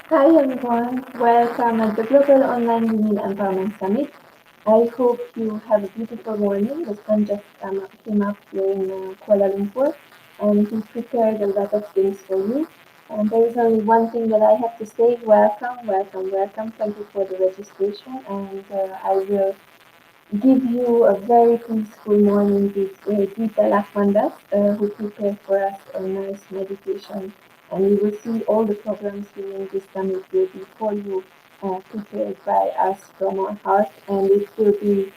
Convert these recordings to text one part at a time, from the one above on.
Hi everyone, welcome at the Global Online Women Empowerment Summit. I hope you have a beautiful morning. The sun just came up here in Kuala Lumpur and we prepared a lot of things for you. And there is only one thing that I have to say, welcome, welcome, welcome. Thank you for the registration and I will give you a very peaceful morning with Geeta Lacmandas, who prepared for us a nice meditation. And you will see all the programs during this summit will be for you, prepared by us from our heart, and it will be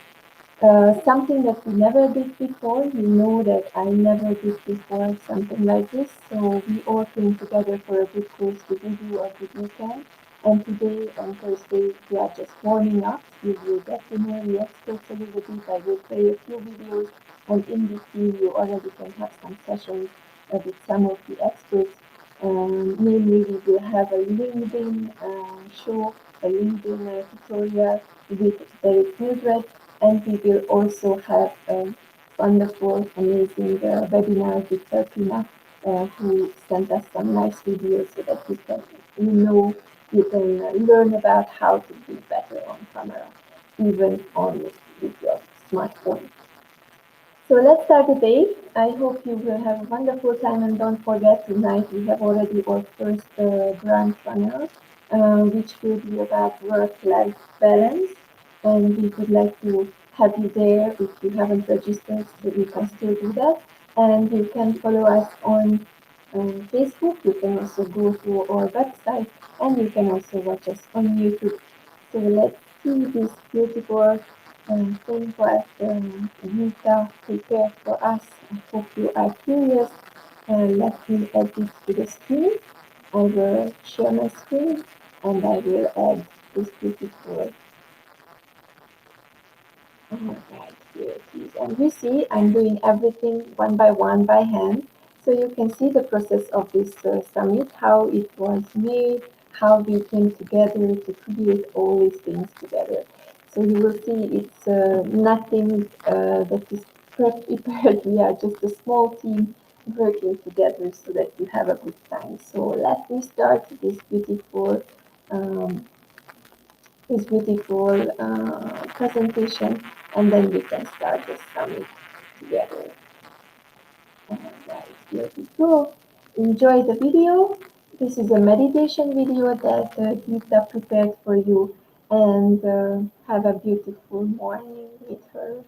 something that we never did before. You know that I never did before something like this. So we all came together for a good cause to give you a good weekend. And today on Thursday, we are just warming up. You will get to know the experts a little bit. I will play a few videos, and in between, you already can have some sessions with some of the experts. Mainly, we will have a LinkedIn show, a LinkedIn tutorial with Derek Mildred, and we will also have a wonderful, amazing webinar with Serpina, who sent us some nice videos so that you can learn about how to be better on camera, even on with your smartphone. So let's start the day. I hope you will have a wonderful time, and don't forget tonight we have already our first grand panel, which will be about work-life balance, and we would like to have you there. If you haven't registered, so you can still do that, and you can follow us on Facebook. You can also go to our website, and you can also watch us on YouTube. So let's see this beautiful thing what Geeta prepared for us. I hope you are curious. Let me add this to the screen. I will share my screen and I will add this beautiful. Right, here it is. And you see, I'm doing everything one by one by hand. So you can see the process of this summit, how it was made, how we came together to create all these things together. So you will see it's nothing that is prepared. We are just a small team working together so that you have a good time. So let me start um, this beautiful presentation, and then we can start the summit together. Right, here we go. Enjoy the video. This is a meditation video that Geeta prepared for you, and have a beautiful morning with her.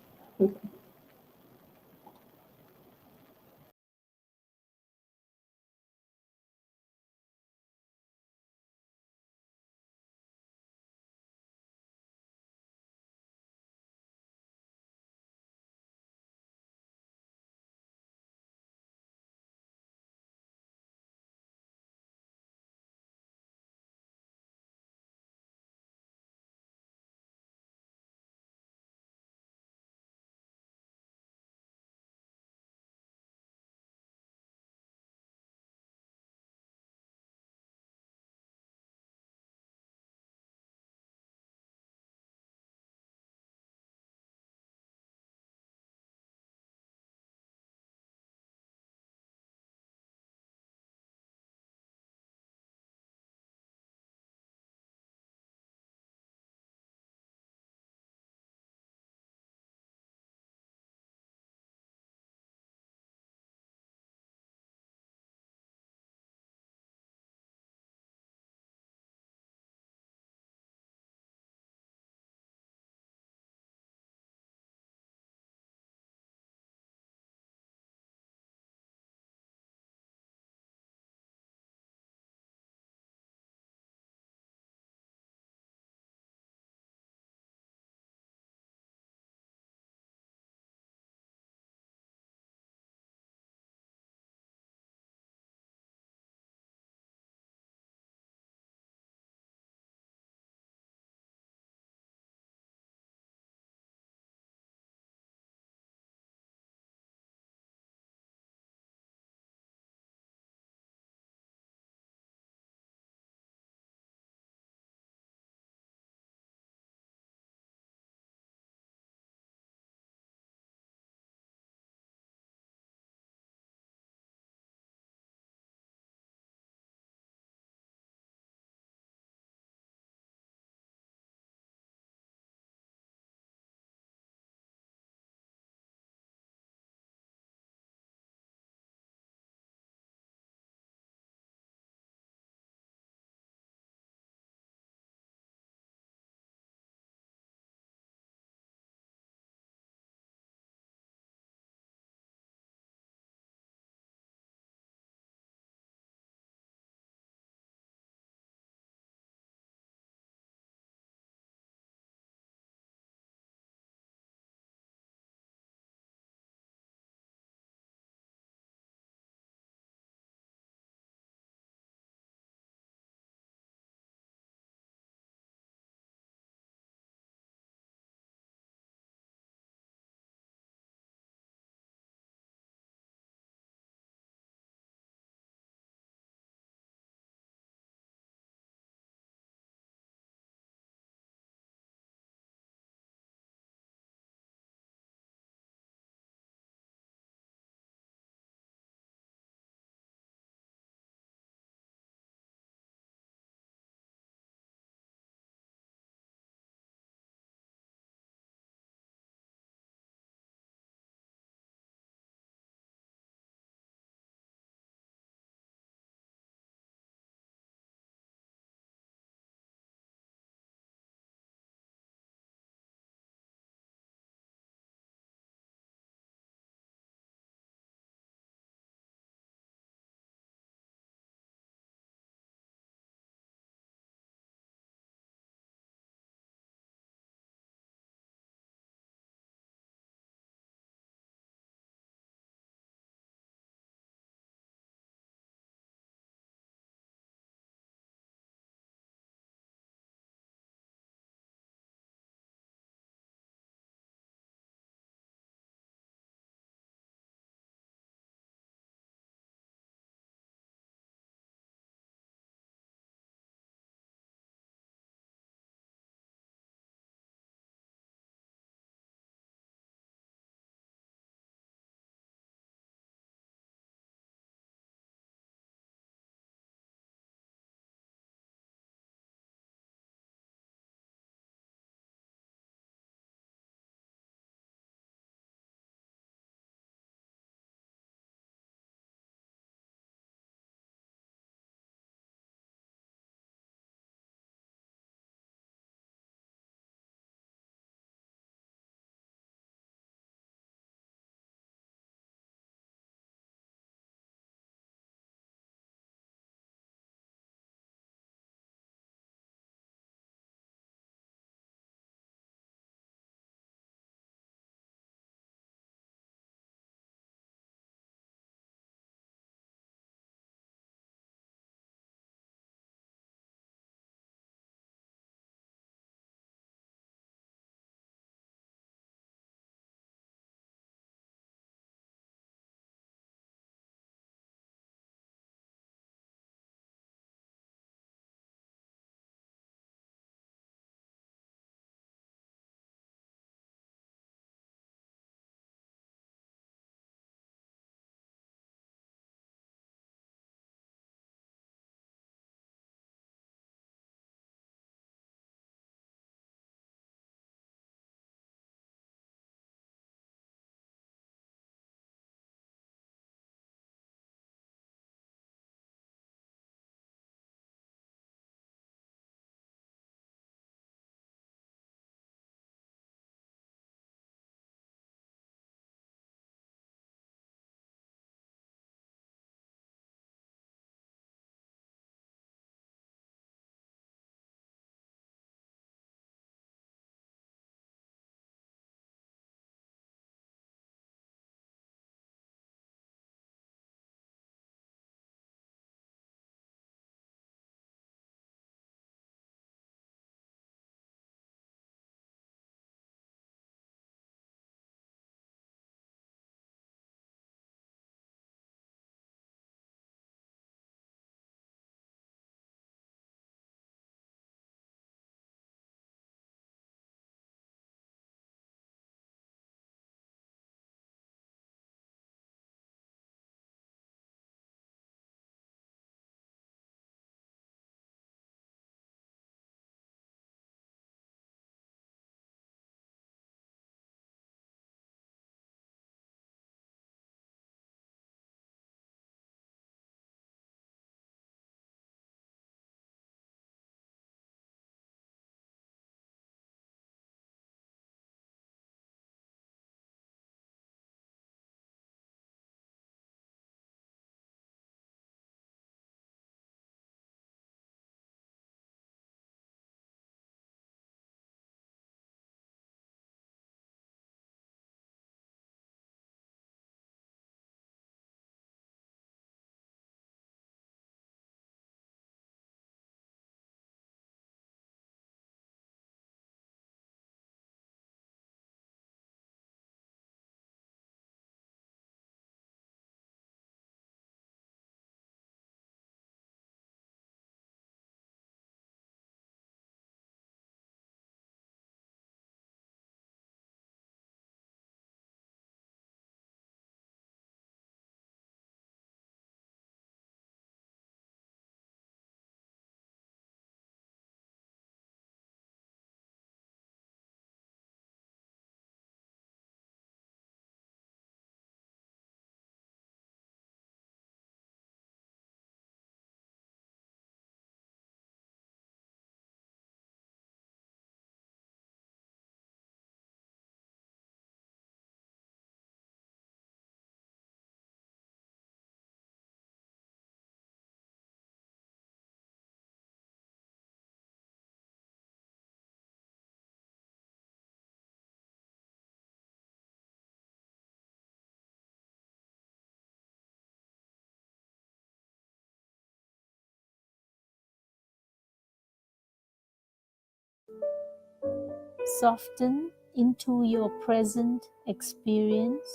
Soften into your present experience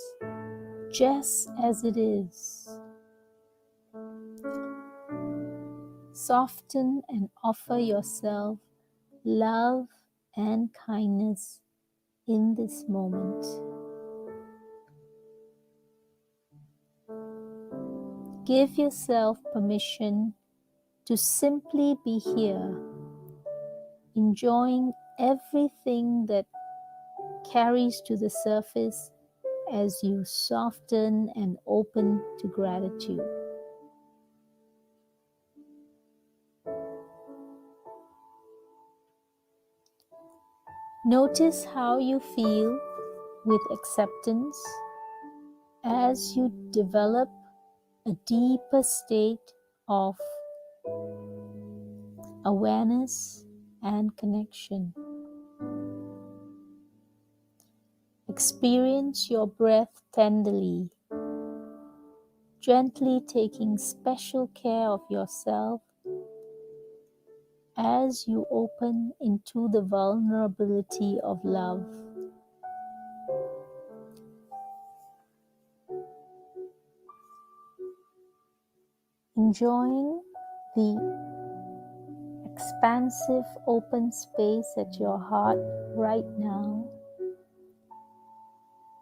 just as it is. Soften and offer yourself love and kindness in this moment. Give yourself permission to simply be here, enjoying everything that carries to the surface as you soften and open to gratitude. Notice how you feel with acceptance as you develop a deeper state of awareness and connection. Experience your breath tenderly, gently taking special care of yourself as you open into the vulnerability of love. Enjoying the expansive open space at your heart right now.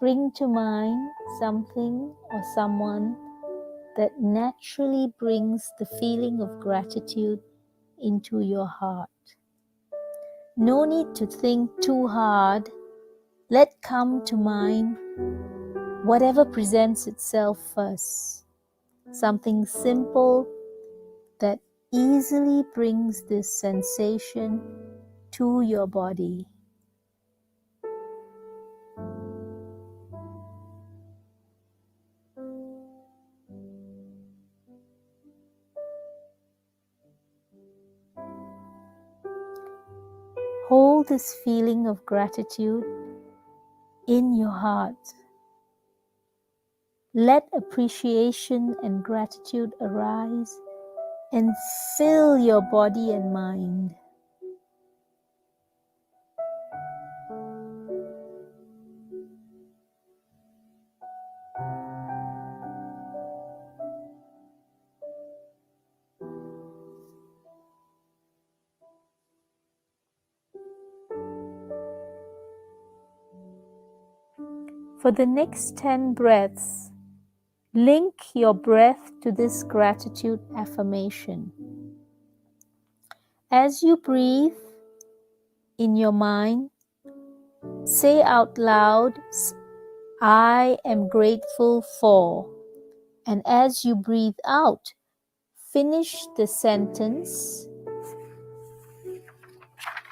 Bring to mind something or someone that naturally brings the feeling of gratitude into your heart. No need to think too hard. Let come to mind whatever presents itself first. Something simple that easily brings this sensation to your body. Hold this feeling of gratitude in your heart. Let appreciation and gratitude arise and fill your body and mind. For the next 10 breaths, link your breath to this gratitude affirmation. As you breathe in your mind, say out loud, I am grateful for. And as you breathe out, finish the sentence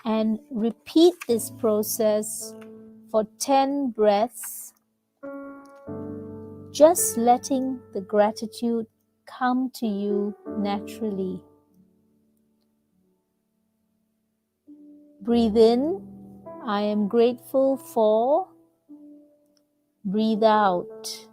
and repeat this process for 10 breaths, just letting the gratitude come to you naturally. Breathe in, I am grateful for. Breathe out.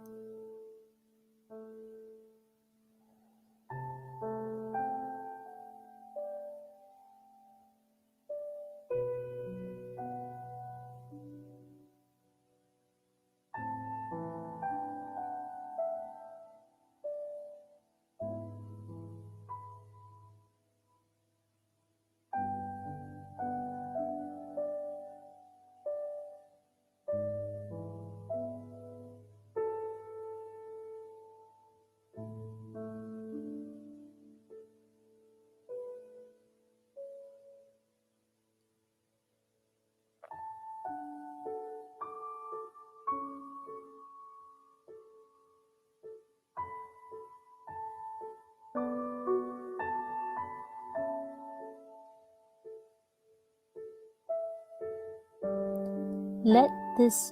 Let this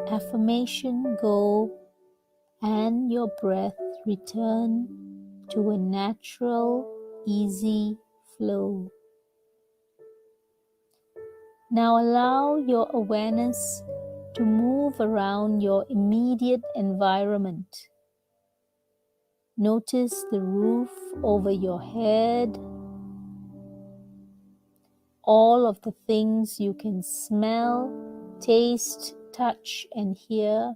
affirmation go and your breath return to a natural, easy flow. Now allow your awareness to move around your immediate environment. Notice the roof over your head, all of the things you can smell, taste, touch, and hear.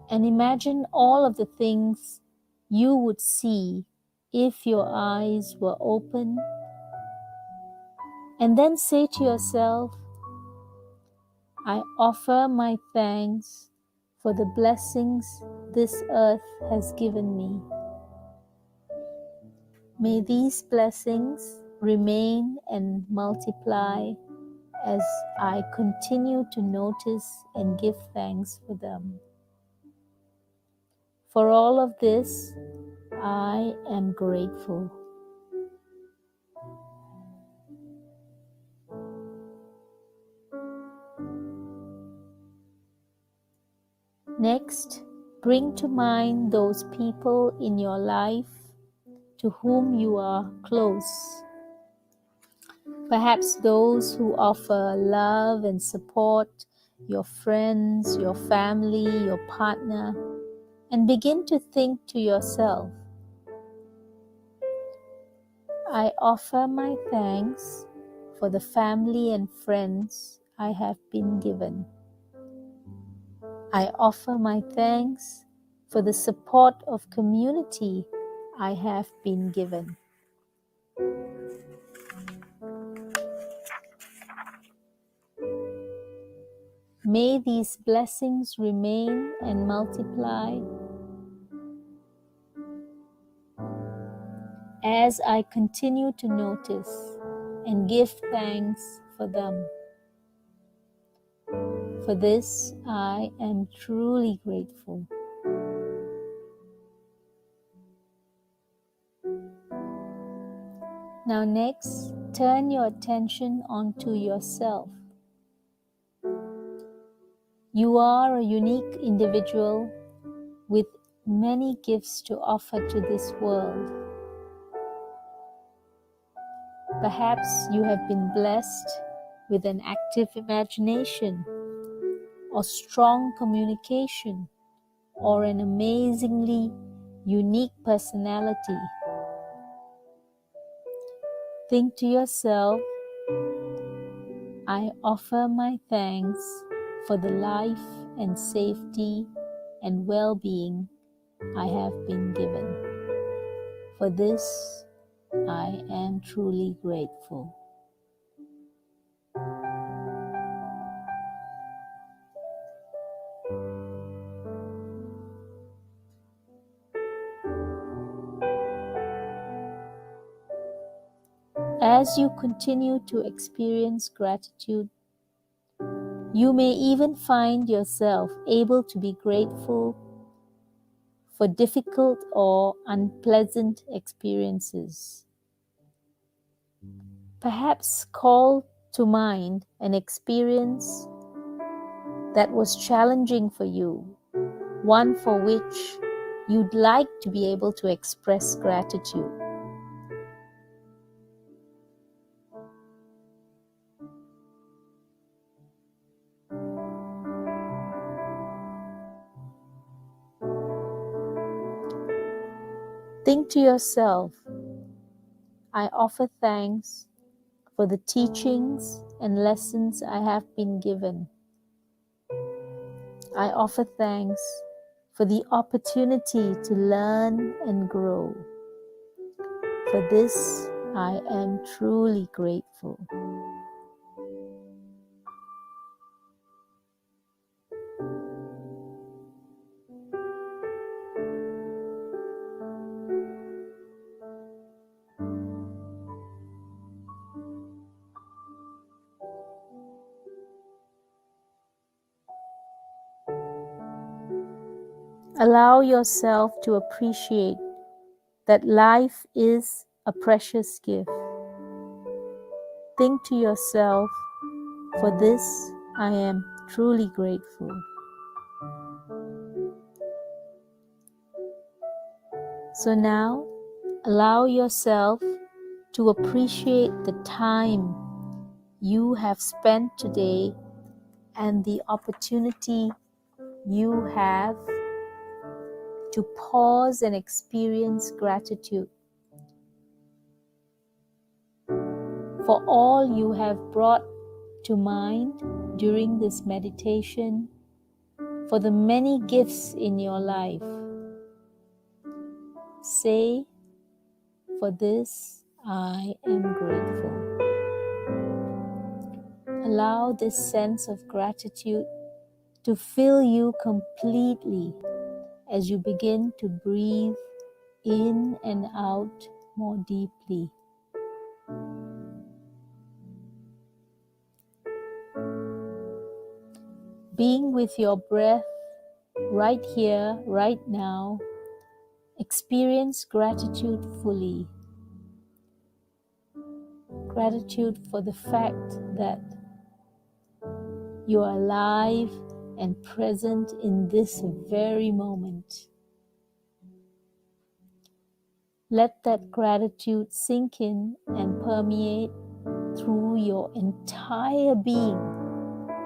And imagine all of the things you would see if your eyes were open. And then say to yourself, I offer my thanks for the blessings this earth has given me. May these blessings remain and multiply as I continue to notice and give thanks for them. For all of this, I am grateful. Next, bring to mind those people in your life to whom you are close. Perhaps those who offer love and support, your friends, your family, your partner, and begin to think to yourself, I offer my thanks for the family and friends I have been given. I offer my thanks for the support of community I have been given. May these blessings remain and multiply as I continue to notice and give thanks for them. For this, I am truly grateful. Now next, turn your attention onto yourself. You are a unique individual with many gifts to offer to this world. Perhaps you have been blessed with an active imagination, or strong communication, or an amazingly unique personality. Think to yourself, I offer my thanks for the life and safety and well-being I have been given. For this, I am truly grateful. As you continue to experience gratitude, you may even find yourself able to be grateful for difficult or unpleasant experiences. Perhaps call to mind an experience that was challenging for you, one for which you'd like to be able to express gratitude. Think to yourself, I offer thanks for the teachings and lessons I have been given. I offer thanks for the opportunity to learn and grow. For this, I am truly grateful. Allow yourself to appreciate that life is a precious gift. Think to yourself, for this I am truly grateful. So now, allow yourself to appreciate the time you have spent today and the opportunity you have to pause and experience gratitude. for all you have brought to mind during this meditation, for the many gifts in your life. Say, "For this I am grateful." Allow this sense of gratitude to fill you completely as you begin to breathe in and out more deeply. Being with your breath right here, right now, experience gratitude fully. Gratitude for the fact that you are alive and present in this very moment. Let that gratitude sink in and permeate through your entire being.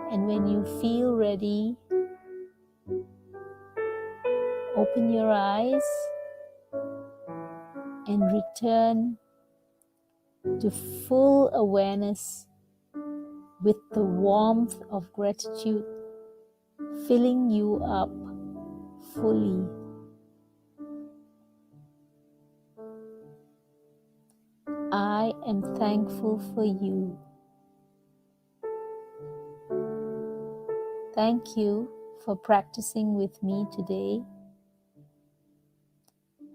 And when you feel ready, open your eyes and return to full awareness with the warmth of gratitude filling you up fully. I am thankful for you. Thank you for practicing with me today.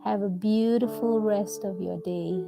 Have a beautiful rest of your day.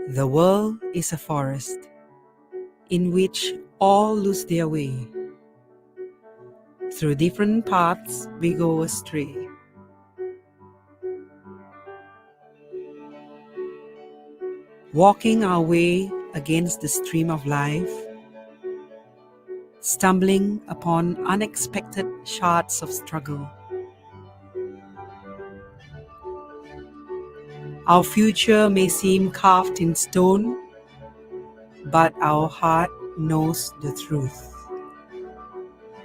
The world is a forest in which all lose their way. Through different paths we go astray. Walking our way against the stream of life, stumbling upon unexpected shards of struggle. Our future may seem carved in stone, but our heart knows the truth.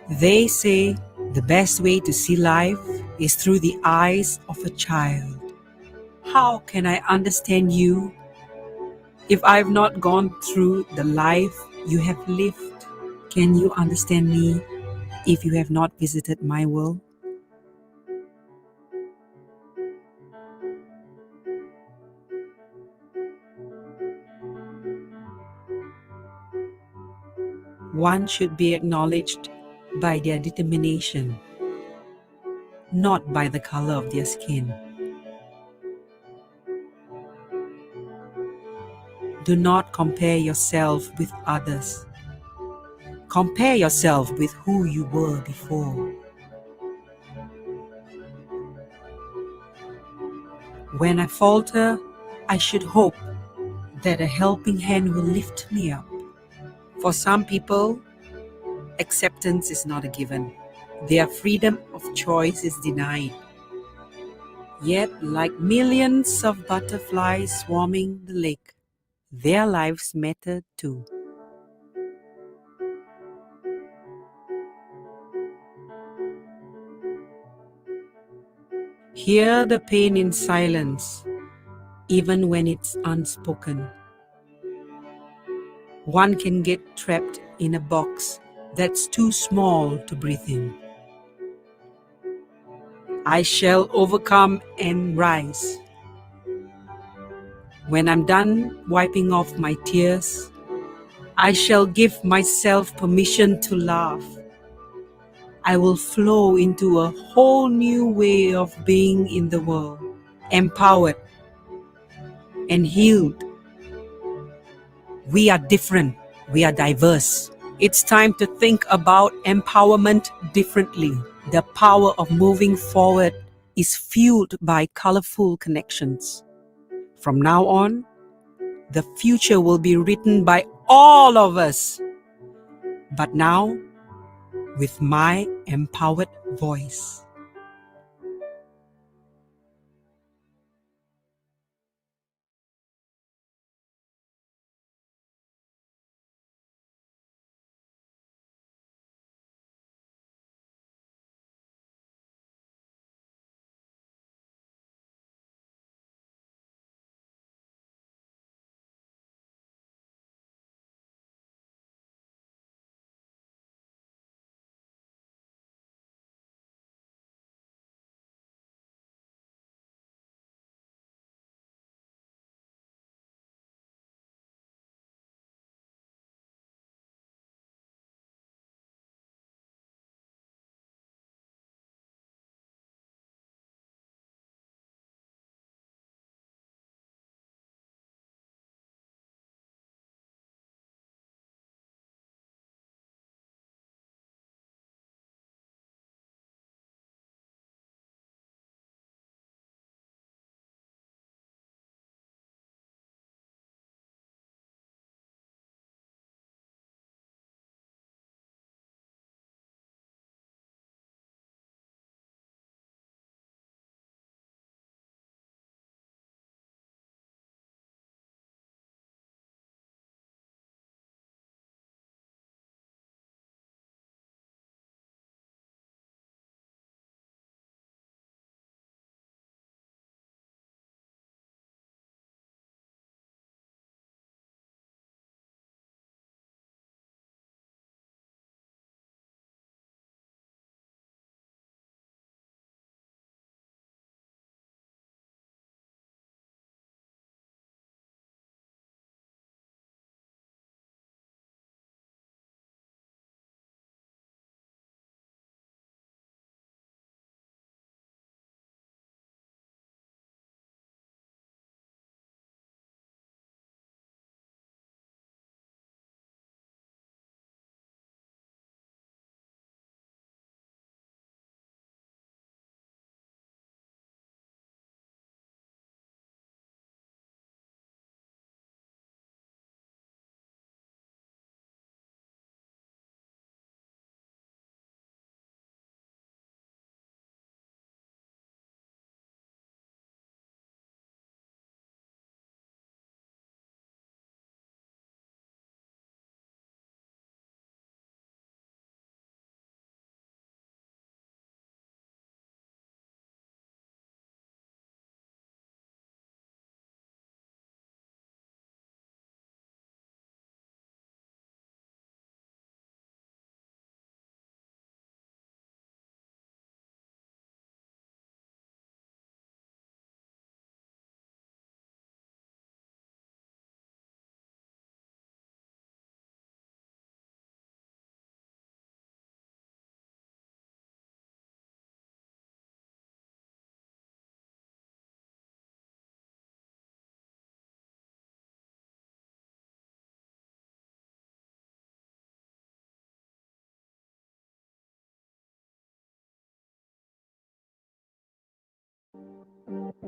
They say the best way to see life is through the eyes of a child. How can I understand you if I've not gone through the life you have lived? Can you understand me if you have not visited my world? One should be acknowledged by their determination, not by the color of their skin. Do not compare yourself with others. Compare yourself with who you were before. When I falter, I should hope that a helping hand will lift me up. For some people, acceptance is not a given. Their freedom of choice is denied. Yet, like millions of butterflies swarming the lake, their lives matter too. Hear the pain in silence, even when it's unspoken. One can get trapped in a box that's too small to breathe in. I shall overcome and rise. When I'm done wiping off my tears, I shall give myself permission to laugh. I will flow into a whole new way of being in the world, empowered and healed. We are different. We are diverse. It's time to think about empowerment differently. The power of moving forward is fueled by colorful connections. From now on, the future will be written by all of us. But now, with my empowered voice.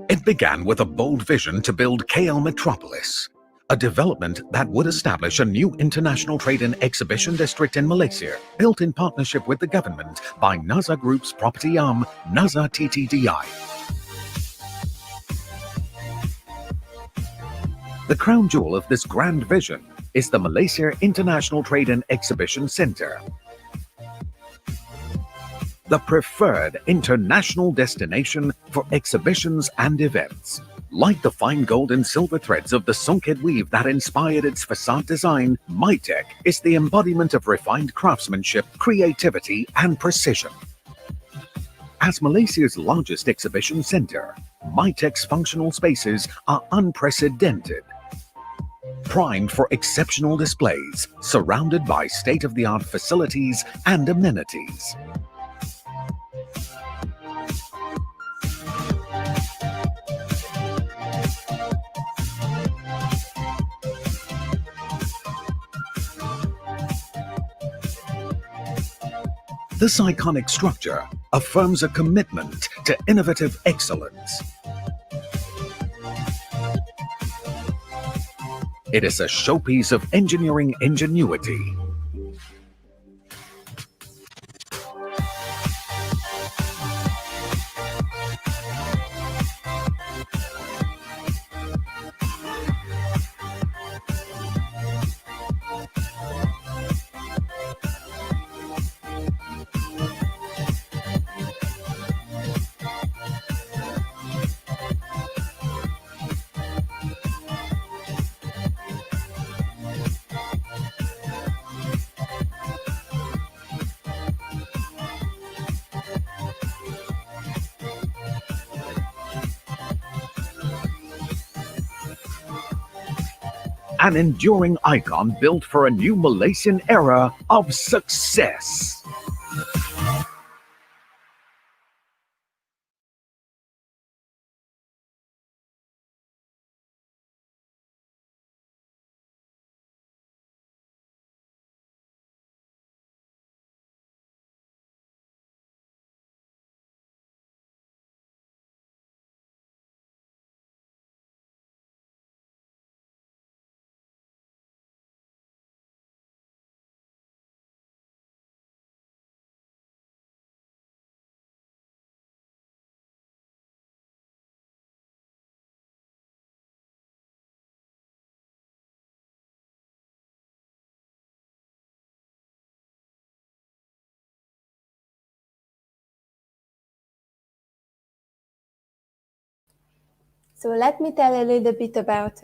It began with a bold vision to build KL Metropolis, a development that would establish a new international trade and exhibition district in Malaysia, built in partnership with the government by NASA Group's property arm, NASA TTDI. The crown jewel of this grand vision is the Malaysia International Trade and Exhibition Center. the preferred international destination for exhibitions and events. Like the fine gold and silver threads of the Songket weave that inspired its facade design, MyTech is the embodiment of refined craftsmanship, creativity, and precision. As Malaysia's largest exhibition center, MyTech's functional spaces are unprecedented. Primed for exceptional displays, surrounded by state-of-the-art facilities and amenities. This iconic structure affirms a commitment to innovative excellence. It is a showpiece of engineering ingenuity. An enduring icon built for a new Malaysian era of success. So let me tell a little bit about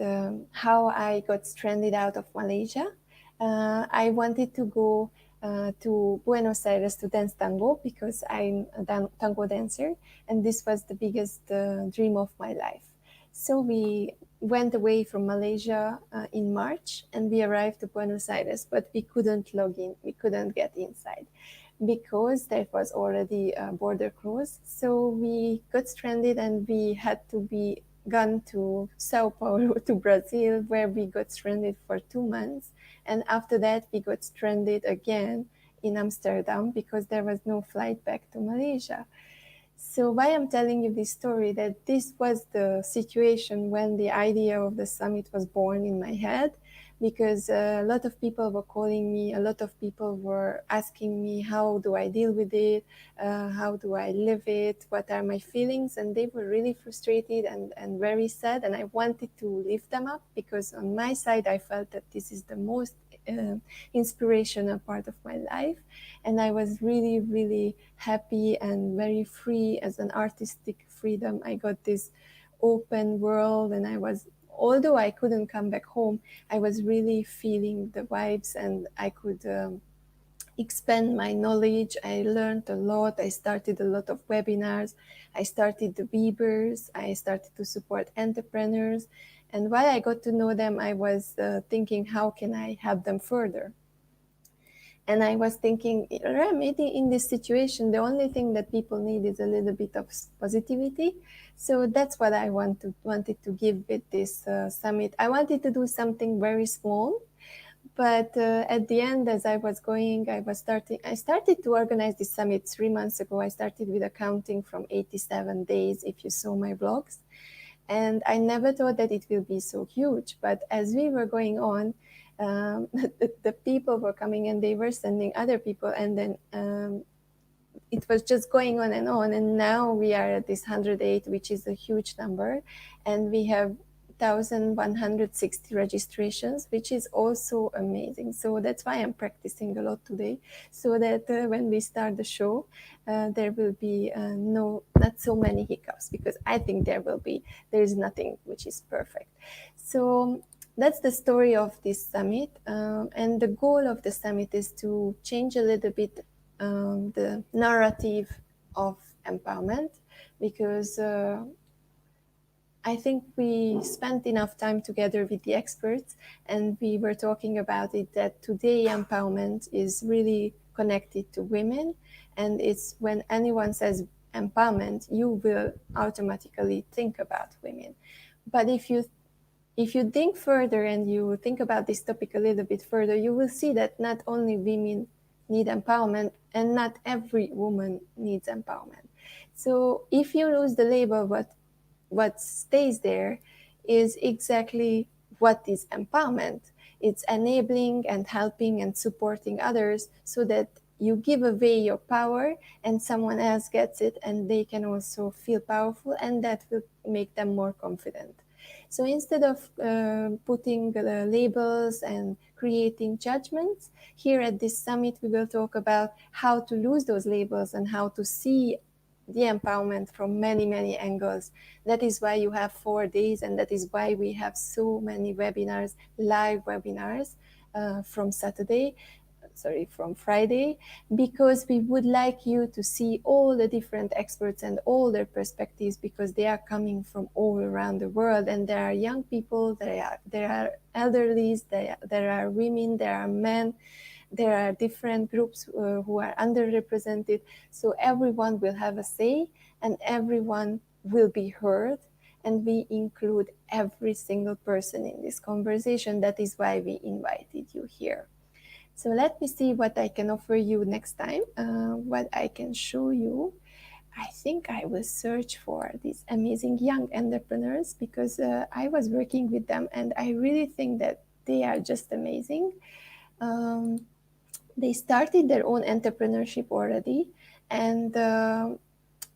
how I got stranded out of Malaysia. I wanted to go to Buenos Aires to dance tango because I'm a tango dancer, and this was the biggest dream of my life. So we went away from Malaysia in March, and we arrived to Buenos Aires, but we couldn't log in, we couldn't get inside because there was already a border closed. So we got stranded and we had to be gone to Sao Paulo, to Brazil, where we got stranded for 2 months. And after that, we got stranded again in Amsterdam because there was no flight back to Malaysia. So why I'm telling you this story, that this was the situation when the idea of the summit was born in my head, because a lot of people were calling me, a lot of people were asking me, how do I deal with it? How do I live it? What are my feelings? And they were really frustrated and very sad. And I wanted to lift them up because on my side, I felt that this is the most inspirational part of my life. And I was really, really happy and very free as an artistic freedom. I got this open world, and I was, although I couldn't come back home, I was really feeling the vibes, and I could expand my knowledge. I learned a lot. I started a lot of webinars. I started the Weavers. I started to support entrepreneurs. And while I got to know them, I was thinking, how can I help them further? And I was thinking, maybe in this situation, the only thing that people need is a little bit of positivity. So that's what I wanted to give with this summit. I wanted to do something very small, but at the end, as I was going, I started to organize this summit 3 months ago. I started with accounting from 87 days, if you saw my blogs. And I never thought that it will be so huge. But as we were going on, the people were coming and they were sending other people. And then it was just going on. And now we are at this 108, which is a huge number. And we have 1,160 registrations, which is also amazing. So that's why I'm practicing a lot today, so that when we start the show, there will be not so many hiccups, because I think there is nothing which is perfect. So that's the story of this summit, and the goal of the summit is to change a little bit the narrative of empowerment, because I think we spent enough time together with the experts, and we were talking about it, that today empowerment is really connected to women, and it's when anyone says empowerment, you will automatically think about women. But if you think further and you think about this topic a little bit further, you will see that not only women need empowerment, and not every woman needs empowerment. So if you lose the label, what stays there is exactly what is empowerment. It's enabling and helping and supporting others, so that you give away your power and someone else gets it, and they can also feel powerful, and that will make them more confident. So instead of putting labels and creating judgments, here at this summit, we will talk about how to lose those labels and how to see the empowerment from many, many angles. That is why you have 4 days, and that is why we have so many webinars, live webinars from Friday, because we would like you to see all the different experts and all their perspectives, because they are coming from all around the world, and there are young people, there are elderlies, there are women, there are men, there are different groups who are underrepresented. So everyone will have a say, and everyone will be heard, and we include every single person in this conversation. That is why we invited you here. So let me see what I can offer you next time, what I can show you. I think I will search for these amazing young entrepreneurs, because I was working with them, and I really think that they are just amazing. They started their own entrepreneurship already, and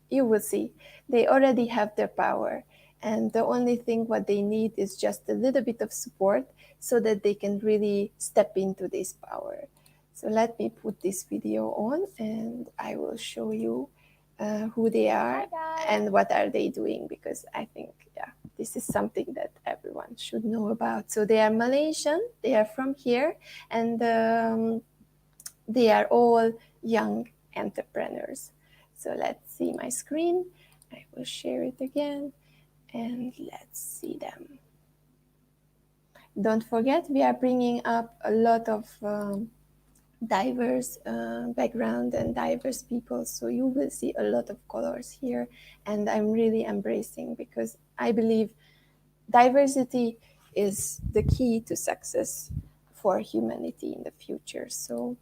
you will see they already have their power, and the only thing what they need is just a little bit of support, so that they can really step into this power. So let me put this video on, and I will show you who they are and what are they doing, because I think this is something that everyone should know about. So they are Malaysian, they are from here, and they are all young entrepreneurs. So let's see my screen. I will share it again, and let's see them. Don't forget, we are bringing up a lot of diverse background and diverse people, so you will see a lot of colors here, and I'm really embracing, because I believe diversity is the key to success for humanity in the future. So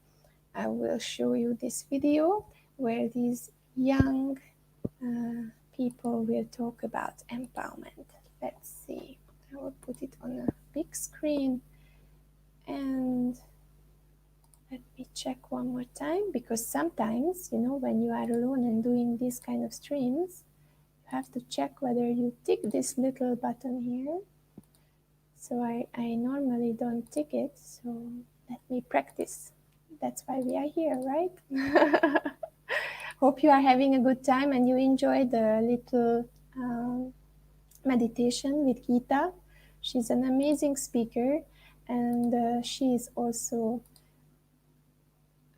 I will show you this video where these young people will talk about empowerment. Let's see. I will put it on a big screen, and let me check one more time, because sometimes, when you are alone and doing these kind of streams, you have to check whether you tick this little button here. So I normally don't tick it, so let me practice. That's why we are here, right? Hope you are having a good time and you enjoyed the little meditation with Geeta. She's an amazing speaker, and she is also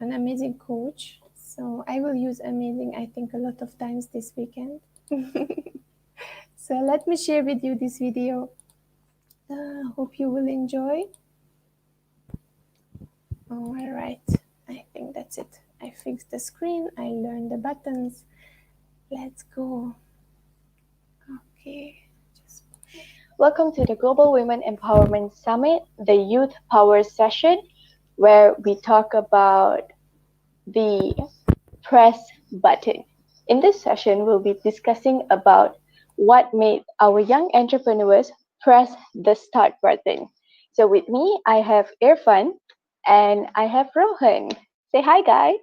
an amazing coach. So I will use amazing, I think, a lot of times this weekend. So let me share with you this video. Hope you will enjoy. All right, I think that's it. I fixed the screen, I learned the buttons. Let's go. Okay. Welcome to the Global Women Empowerment Summit, the Youth Power Session, where we talk about the press button. In this session, we'll be discussing about what made our young entrepreneurs press the start button. So with me, I have Irfan and I have Rohan. Say hi, guys.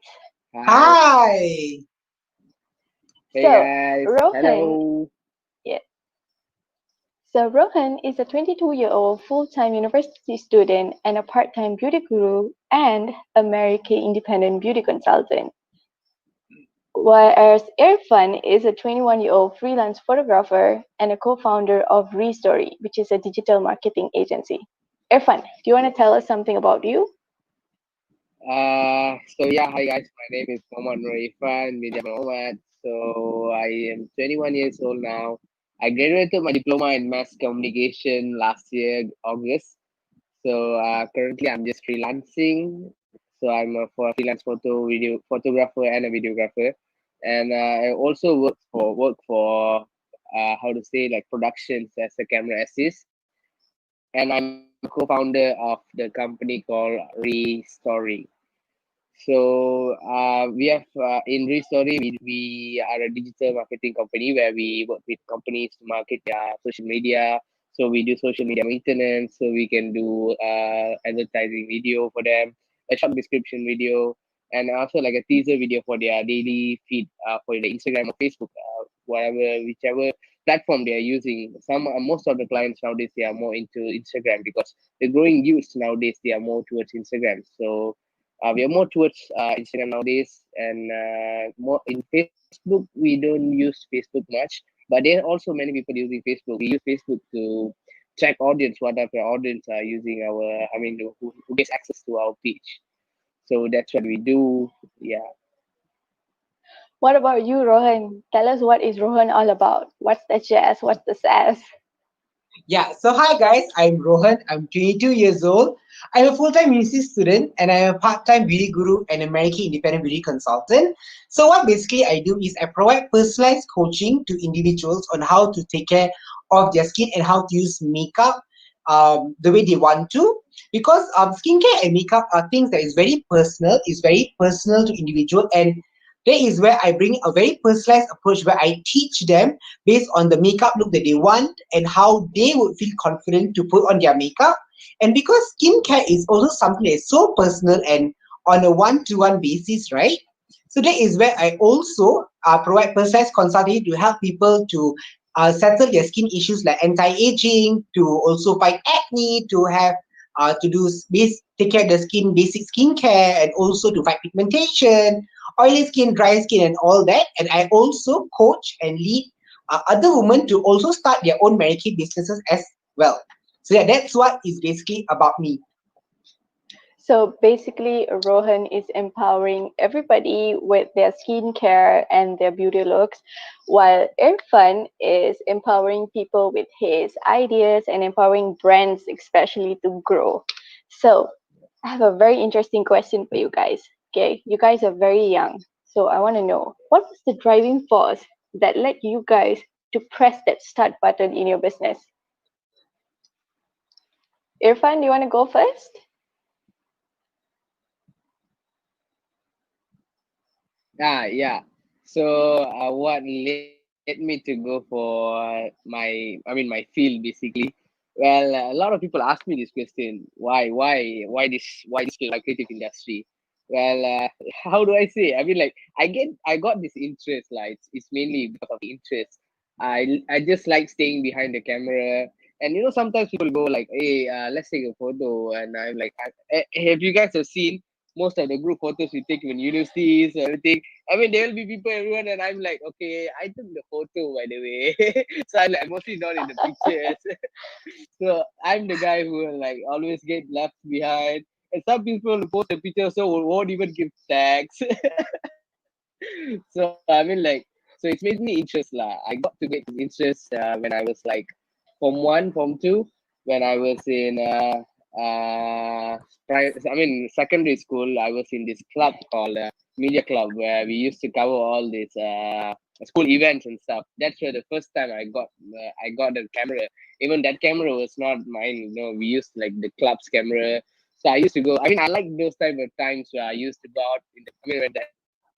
Hi. Hey So, guys. Rohan, Hello. yeah. So Rohan is a 22-year-old full-time university student and a part-time beauty guru and a Mary Kay independent beauty consultant. Whereas Irfan is a 21-year-old freelance photographer and a co-founder of Restory, which is a digital marketing agency. Irfan, do you want to tell us something about you? So yeah, hi guys. My name is Mohammad Raifan Media Mohammad. So I am 21 years old now. I graduated my diploma in mass communication last year, August. So currently I'm just freelancing. So I'm a freelance video photographer and a videographer, and I also work for how to say like productions as a camera assist, and I'm a co-founder of the company called Restory. So we have in Restory, we are a digital marketing company where we work with companies to market their social media. So we do social media maintenance, so we can do advertising video for them, a short description video, and also like a teaser video for their daily feed for the Instagram or Facebook, whichever platform they are using. Most of the clients nowadays they are more into Instagram because the growing youth nowadays they are more towards Instagram. So we are more towards Instagram nowadays, and more in Facebook. We don't use Facebook much, but there are also many people using Facebook. We use Facebook to track audience, what type of audience are using our, I mean, who gets access to our page. So that's what we do. Yeah. What about you, Rohan? Tell us what is Rohan all about? What's the jazz? What's the sass? Yeah, so hi guys, I'm Rohan. I'm 22 years old. I'm a full-time university student and I'm a part-time beauty guru and American independent beauty consultant. So what basically I do is I provide personalized coaching to individuals on how to take care of their skin and how to use makeup the way they want to. Because skincare and makeup are things that is very personal to individual, and that is where I bring a very personalized approach where I teach them based on the makeup look that they want and how they would feel confident to put on their makeup. And because skincare is also something that is so personal and on a one-to-one basis, right? So that is where I also provide personalized consulting to help people to settle their skin issues like anti-aging, to also fight acne, to have to do take care of the skin, basic skincare, and also to fight pigmentation, oily skin, dry skin, and all that. And I also coach and lead other women to also start their own Mary Kay businesses as well. So yeah, that's what is basically about me. So basically, Rohan is empowering everybody with their skincare and their beauty looks, while Irfan is empowering people with his ideas and empowering brands, especially to grow. So I have a very interesting question for you guys. Okay, you guys are very young, so I want to know what was the driving force that led you guys to press that start button in your business? Irfan, do you want to go first? Yeah. So what led me to go for my my field basically? Well, a lot of people ask me this question: why this field, why creative industry? Well, how do I say? I mean, like I got this interest. Like it's mainly because of the interest. I just like staying behind the camera, and sometimes people go like, "Hey, let's take a photo," and I'm like, "Have you guys have seen most of the group photos we take in universities, everything?" I mean, there will be people, everyone, and I'm like, okay, I took the photo, by the way. So I'm mostly not in the pictures. So I'm the guy who will like always get left behind. And some people who post a picture so won't even give tags. So I mean, like, so it's made me interest lah. I got to get this interest when I was like Form 1, Form 2, when I was in secondary school. I was in this club called Media Club where we used to cover all these school events and stuff. That's where the first time I got the camera. Even that camera was not mine. We used like the club's camera. So I used to go. I mean, I like those type of times where I used to go out in the. I mean, when the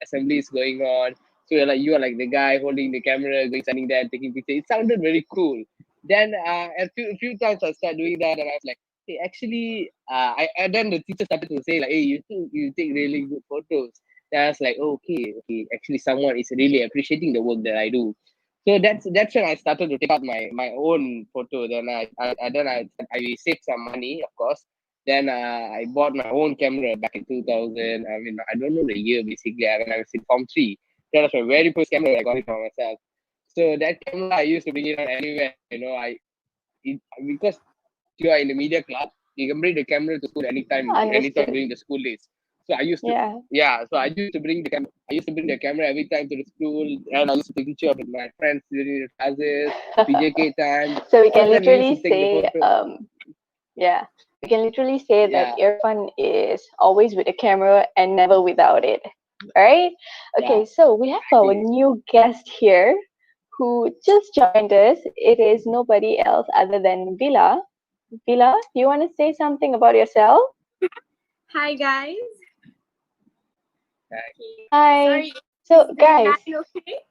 assembly is going on. So you are like the guy holding the camera, going standing there and taking pictures. It sounded very cool. Then a few times I started doing that, and I was like, hey, actually, and then the teacher started to say like, hey, you take really good photos. Then I was like, okay, actually, someone is really appreciating the work that I do. So that's when I started to take out my own photo. Then I saved some money, of course. Then I bought my own camera back in 2000. I mean, I don't know the year basically. When I was in Form 3. That was my very first camera. I got it for myself. So that camera I used to bring it on anywhere. Because you are in the media club, you can bring the camera to school anytime Understood. during the school days. So I used to, Yeah. yeah. So I used to bring the camera. I used to bring the camera every time to the school, and I used to take picture of my friends during the classes, PJK time. So we All the can time we used literally to take the say, photo. yeah, we can literally say that Yeah, Irfan is always with a camera and never without it. All right. yeah, Okay, so we have our exactly. new guest here who just joined us. It is nobody else other than Vila. Vila, do you want to say something about yourself? Hi guys. Right. Okay. Hi. Sorry, is So, the guys, line okay?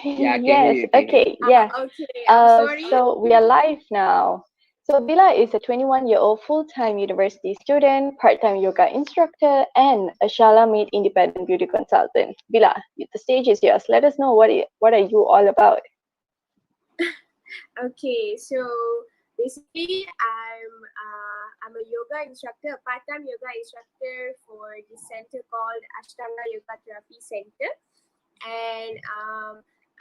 Yeah, I can hear yes, you. Can hear you. okay, yeah. Okay. I'm sorry. So we are live now. So Bila is a 21-year-old full-time university student, part-time yoga instructor, and a Shala-made independent beauty consultant. Bila, the stage is yours. Let us know what are you all about. Okay. So basically, I'm a yoga instructor, a part-time yoga instructor for the center called Ashtanga Yoga Therapy Center, and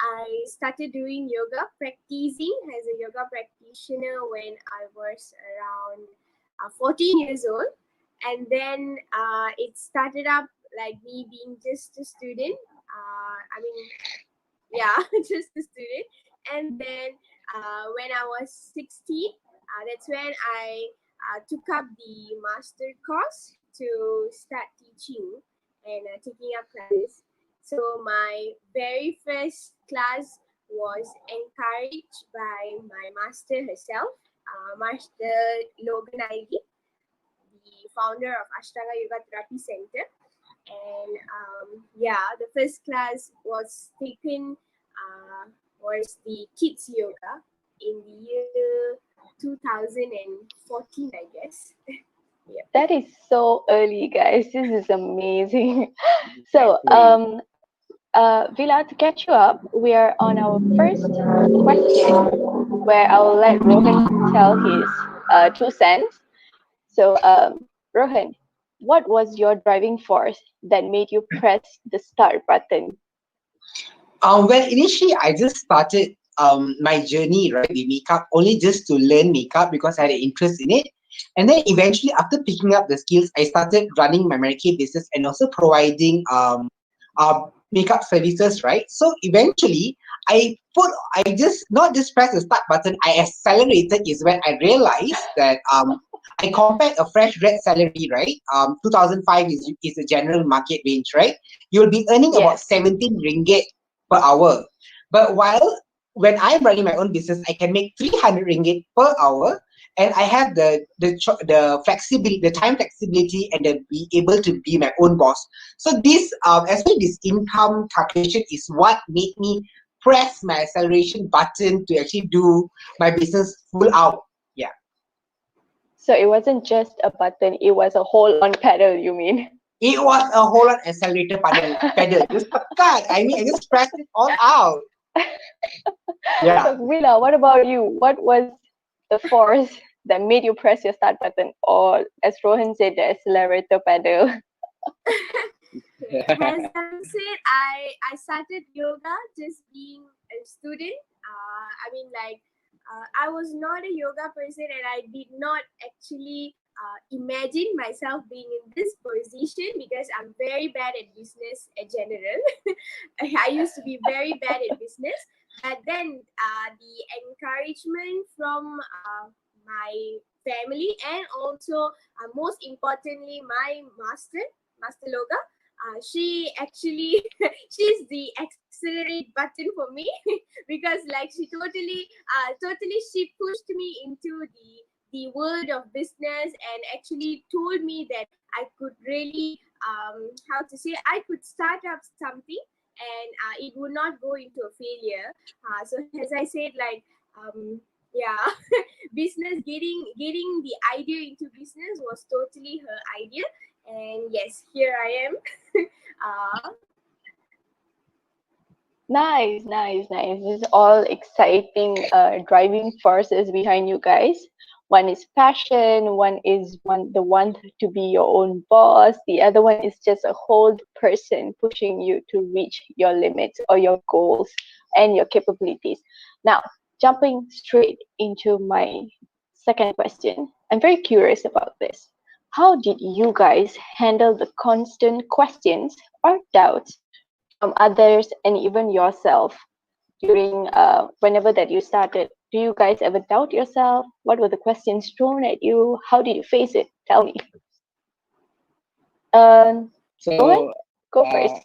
I started doing yoga, practicing as a yoga practitioner when I was around 14 years old. And then it started up like me being just a student. I mean, yeah, just a student. And then when I was 16, that's when I took up the master course to start teaching and taking up classes. So my very first class was encouraged by my master herself, Master Logan Ivy, the founder of Ashtanga Yoga Therapy Center. And yeah, the first class was taken was the kids yoga in the year 2014, I guess. Yeah. That is so early, guys. This is amazing. So, Exactly. Vila, to catch you up, we are on our first question where I will let Rohan tell his 2 cents. So, Rohan, what was your driving force that made you press the start button? Well, initially I just started my journey right with makeup only just to learn makeup because I had an interest in it. And then eventually after picking up the skills, I started running my Mary Kay business and also providing makeup services, right? So eventually I just not just press the start button, I accelerated is when I realized that I compared a fresh grad salary, right? 2005 is the general market range, right? You'll be earning about Yes. 17 ringgit per hour. But when I'm running my own business, I can make 300 ringgit per hour, and I have the flexibility, the time flexibility, and the be able to be my own boss. So this especially this income calculation is what made me press my acceleration button to actually do my business full out. Yeah. So it wasn't just a button, it was a whole on pedal, you mean? It was a whole lot accelerator pedal. Just cut. I mean, I just pressed it all out. Yeah. So, Willa, what about you? What was the force that made you press your start button? Or, as Rohan said, the accelerator pedal? Okay. As I said, I started yoga just being a student. I mean, like, I was not a yoga person, and I did not actually imagine myself being in this position because I'm very bad at business in general. I used to be very bad at business, but then the encouragement from my family and also, most importantly, my Master Loga. She actually she's the accelerate button for me because like she totally she pushed me into the world of business and actually told me that I could really how to say I could start up something and it would not go into a failure. So as I said, like yeah, business getting the idea into business was totally her idea, and yes, here I am. uh, Nice, nice, nice. This is all exciting driving forces behind you guys. One is passion, the one to be your own boss, the other one is just a whole person pushing you to reach your limits or your goals and your capabilities. Now, jumping straight into my second question. I'm very curious about this. How did you guys handle the constant questions or doubts from others and even yourself during whenever that you started? Do you guys ever doubt yourself? What were the questions thrown at you? How did you face it? Tell me. um Rohan, So, go uh, first.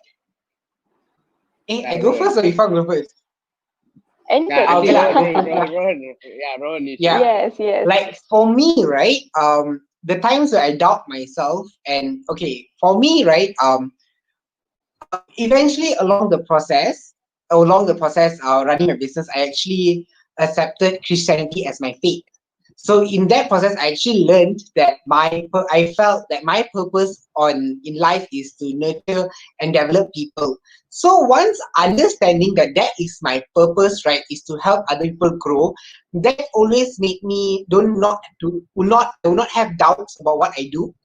I go Rohan. first or if I go first? Yeah, Anything. I Okay think lah. Rohan. Yeah, Rohan, you should. Yeah. Yes, yes. Like for me, right? The times where I doubt myself, and okay, for me, right? Eventually along the process, running my business, I actually accepted Christianity as my faith. So in that process, I actually learned that I felt that my purpose on in life is to nurture and develop people. So once understanding that that is my purpose, right, is to help other people grow, that always made me don't not to will not I will not have doubts about what I do.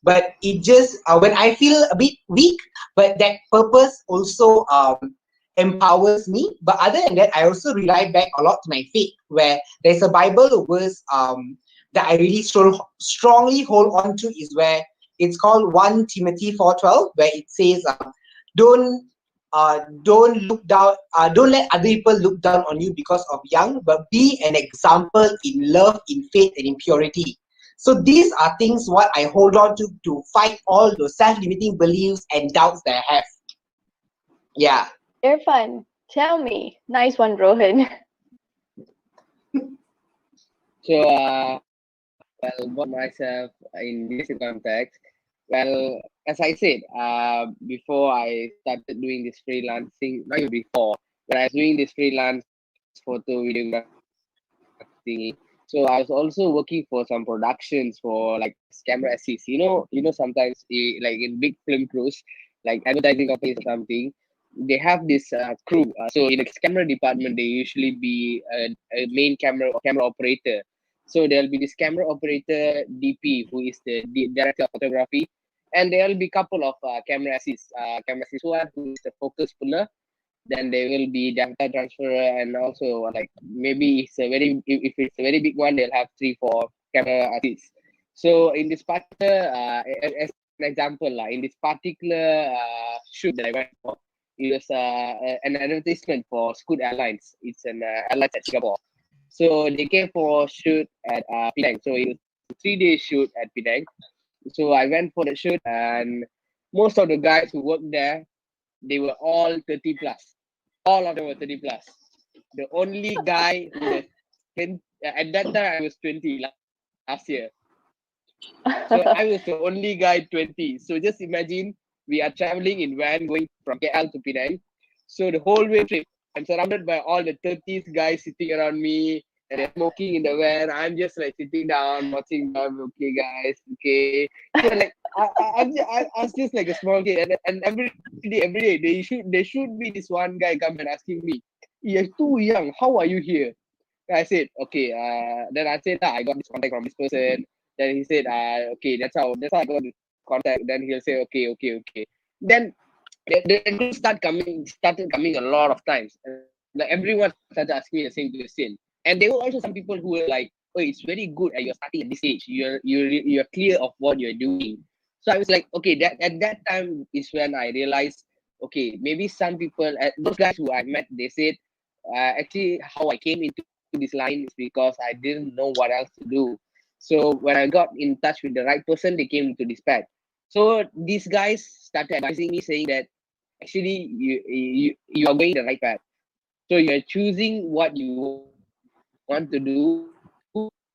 But it just when I feel a bit weak, but that purpose also empowers me. But other than that, I also rely back a lot to my faith, where there's a Bible verse that I really strongly hold on to, is where it's called 1 Timothy 4:12, where it says, don't don't look down, don't let other people look down on you because of young, but be an example in love, in faith, and in purity. So these are things what I hold on to fight all those self-limiting beliefs and doubts that I have. Yeah. Irfan, tell me. Nice one, Rohan. So, well, about myself in this context, well, as I said, before I started doing this freelancing, not even before, when I was doing this freelance photo videography, so I was also working for some productions for like camera assist. Sometimes like in big film crews, like advertising companies or something, they have this crew. So in the camera department, they usually be a main camera or camera operator. So there'll be this camera operator DP, who is the director of photography, and there'll be couple of camera assist one who is the focus puller. Then there will be data transfer, and also like maybe if it's a very big one, they'll have 3 4 camera artists. So in this particular as an example, in this particular shoot that I went for, it was an advertisement for Scoot Airlines. It's an airline at Singapore. So they came for shoot at Penang. So it was a 3 day shoot at Penang. So I went for the shoot, and most of the guys who worked there, they were all 30 plus. All of them were 30 plus. The only guy who was 10, at that time I was 20 last year. So I was the only guy 20. So just imagine, we are traveling in van going from KL to Penang. So the whole way trip, I'm surrounded by all the 30s guys sitting around me, and they're smoking in the van. I'm just like sitting down, watching them. Okay, guys, okay. So like I was just like a small kid, and every day there should be this one guy come and asking me, "You're too young. How are you here?" I said, okay. Then I said, I got this contact from this person. Then he said, okay, that's how I got this contact. Then he'll say, okay. Then the group started coming a lot of times. Like everyone started asking me the same question. And there were also some people who were like, oh, it's very good at you're starting at this age. You're clear of what you're doing. So I was like, okay, that at that time is when I realized, okay, maybe some people, those guys who I met, they said, actually how I came into this line is because I didn't know what else to do. So when I got in touch with the right person, they came to this path. So these guys started advising me, saying that actually you are going the right path. So you're choosing what you want to do,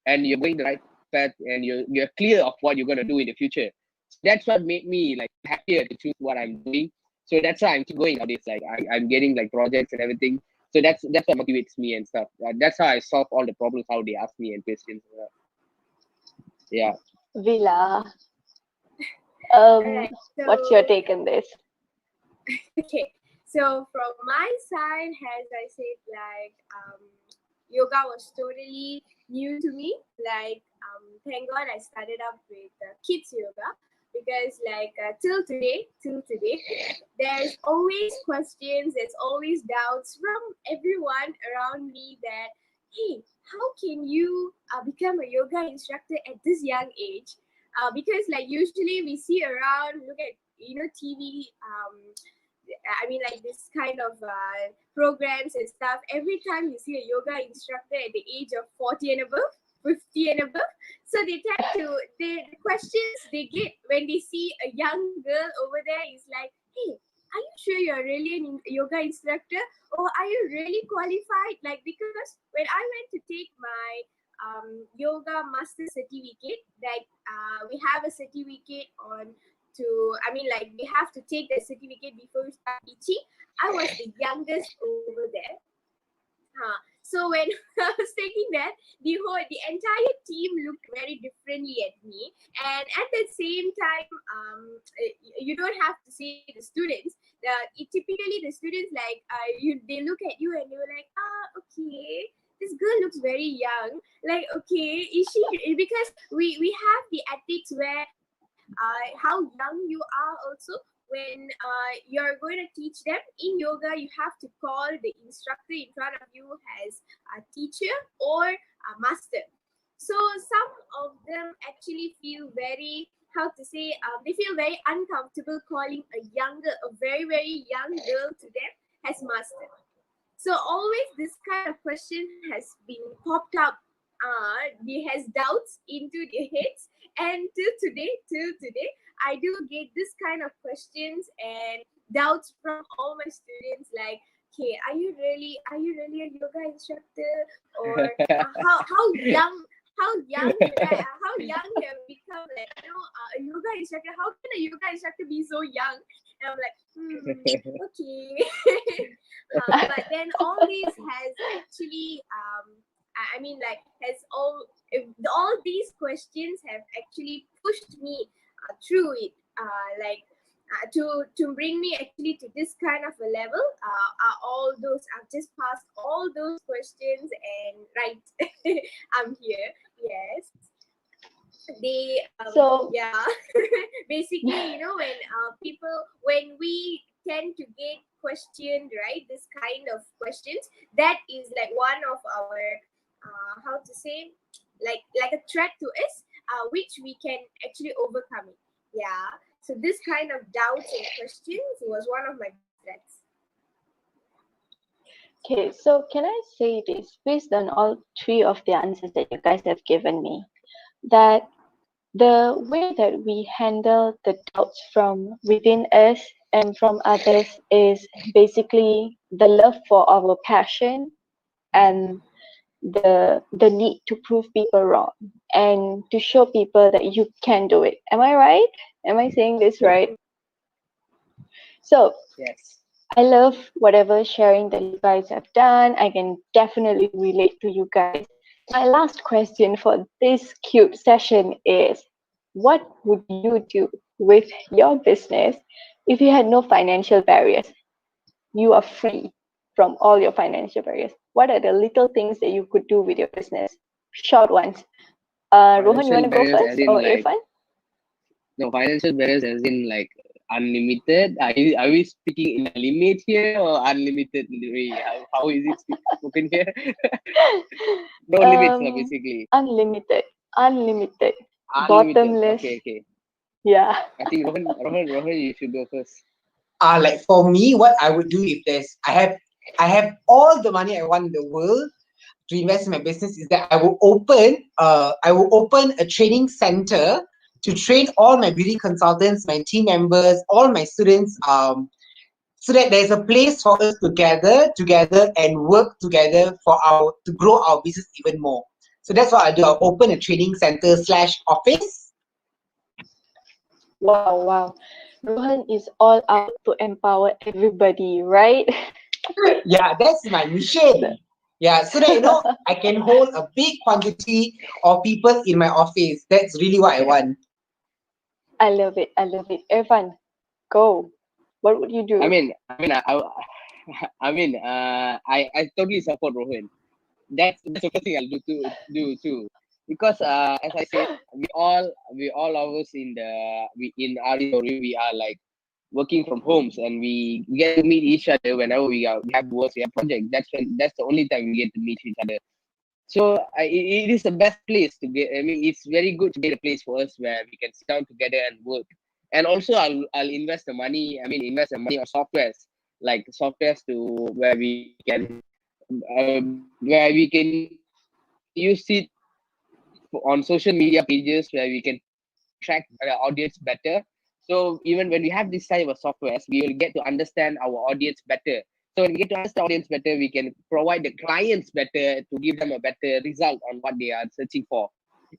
and you're going the right path, and you're clear of what you're going to do in the future. So that's what made me like happier to choose what I'm doing. So that's why I'm keep going nowadays. Like I'm getting like projects and everything. So that's what motivates me and stuff. That's how I solve all the problems, how they ask me and questions. Yeah. Villa, Alright, so what's your take on this? okay, So from my side, as I said, like yoga was totally new to me. Like thank God I started up with kids yoga, because like till today, there's always questions, there's always doubts from everyone around me that, hey, how can you become a yoga instructor at this young age? Because like usually we see around, look at TV. I mean, like this kind of programs and stuff. Every time you see a yoga instructor at the age of 40 and above, 50 and above, so they tend to, the questions they get when they see a young girl over there is like, hey, are you sure you're really a yoga instructor? Or are you really qualified? Like, because when I went to take my yoga master certificate, like we have a certificate on like we have to take the certificate before we start teaching. I was the youngest over there. So when I was taking that, the entire team looked very differently at me. And at the same time, you don't have to see the students. Typically, the students they look at you and they were like, okay, this girl looks very young. Like, okay, is she? Because we have the ethics where how young you are also. When you're going to teach them in yoga, you have to call the instructor in front of you as a teacher or a master. So some of them actually feel very, they feel very uncomfortable calling a very, very young girl to them as master. So always this kind of question has been popped up. They has doubts into their heads, and till today, I do get this kind of questions and doubts from all my students. Like, okay, are you really a yoga instructor, or how young? How young you have become, like, a yoga instructor? How can a yoga instructor be so young? And I'm like, okay. But then all this has actually, all these questions have actually pushed me through it, to bring me actually to this kind of a level. I've just passed all those questions, and right, I'm here. Yes. Basically, when we tend to get questioned, right, this kind of questions, that is like one of our like a threat to us, which we can actually overcome it. Yeah. So this kind of doubts and questions was one of my threats. Okay, so can I say this, based on all three of the answers that you guys have given me, that the way that we handle the doubts from within us and from others is basically the love for our passion and the need to prove people wrong and to show people that you can do it. Am I right? Am I saying this right? So Yes. I love whatever sharing that you guys have done. I can definitely relate to you guys. My last question for this cute session is, what would you do with your business if you had no financial barriers? You are free from all your financial barriers. What are the little things that you could do with your business? Short ones. Rohan, you want to go first, or Irfan? No, financial barriers as in like unlimited. Are we speaking in a limit here, or unlimited? How is it spoken here? No limits, basically. Unlimited. Bottomless. Okay. Yeah. I think Rohan, you should go first. Like for me, what I would do if I have all the money I want in the world to invest in my business, is that I will open a training center to train all my beauty consultants, my team members, all my students, so that there's a place for us to gather together and work together to grow our business even more. So that's what I do. I'll open a training center / office. Wow. Rohan is all out to empower everybody, right? Yeah, that's my mission. Yeah, so that I can hold a big quantity of people in my office. That's really what I want. I love it. Irfan, go. What would you do? I totally support Rohan. That's the first thing I'll do too. Because as I said, we all of us in Ari or we are like working from homes, and we get to meet each other whenever we have work, we have projects. That's the only time we get to meet each other. So it is the best place to get. I mean, it's very good to get a place for us where we can sit down together and work. And also, I'll invest the money. I mean, invest the money on softwares, like softwares to where we can use it on social media pages where we can track our audience better. So even when we have this type of softwares, we will get to understand our audience better. So when we get to understand audience better, we can provide the clients better to give them a better result on what they are searching for.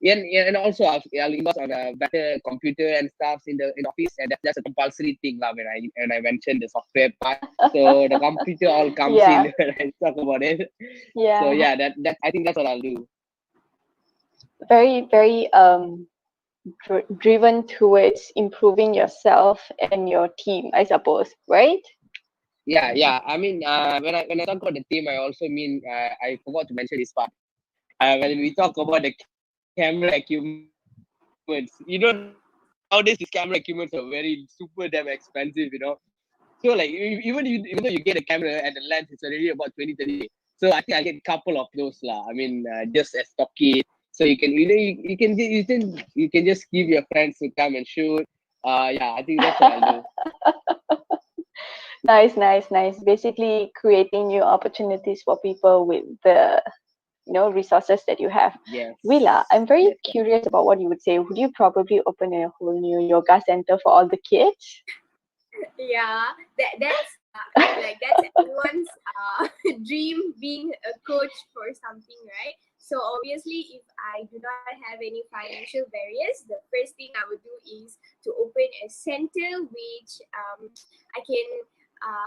And also I'll invest on a better computer and stuff in the office, and that's a compulsory thing lah when I mentioned the software part. So the computer all comes Yeah. in when I talk about it. Yeah. So yeah, that I think that's what I'll do. Very, very driven towards improving yourself and your team, I suppose, right? Yeah. I mean, when I talk about the team, I also mean I forgot to mention this part. When we talk about the camera equipment, nowadays these camera equipments are very super damn expensive, So like even though you get a camera and the lens, it's already about 20-30K. So I think I'll get a couple of those lah. I mean, just as stock kit, so you can you can just give your friends to come and shoot. Yeah, I think that's what I'll do. Nice, nice, nice. Basically, creating new opportunities for people with the resources that you have. Yes. Willa, I'm very Yes. curious about what you would say. Would you probably open a whole new yoga center for all the kids? Yeah, that's everyone's dream, being a coach for something, right? So obviously, if I do not have any financial barriers, the first thing I would do is to open a center which I can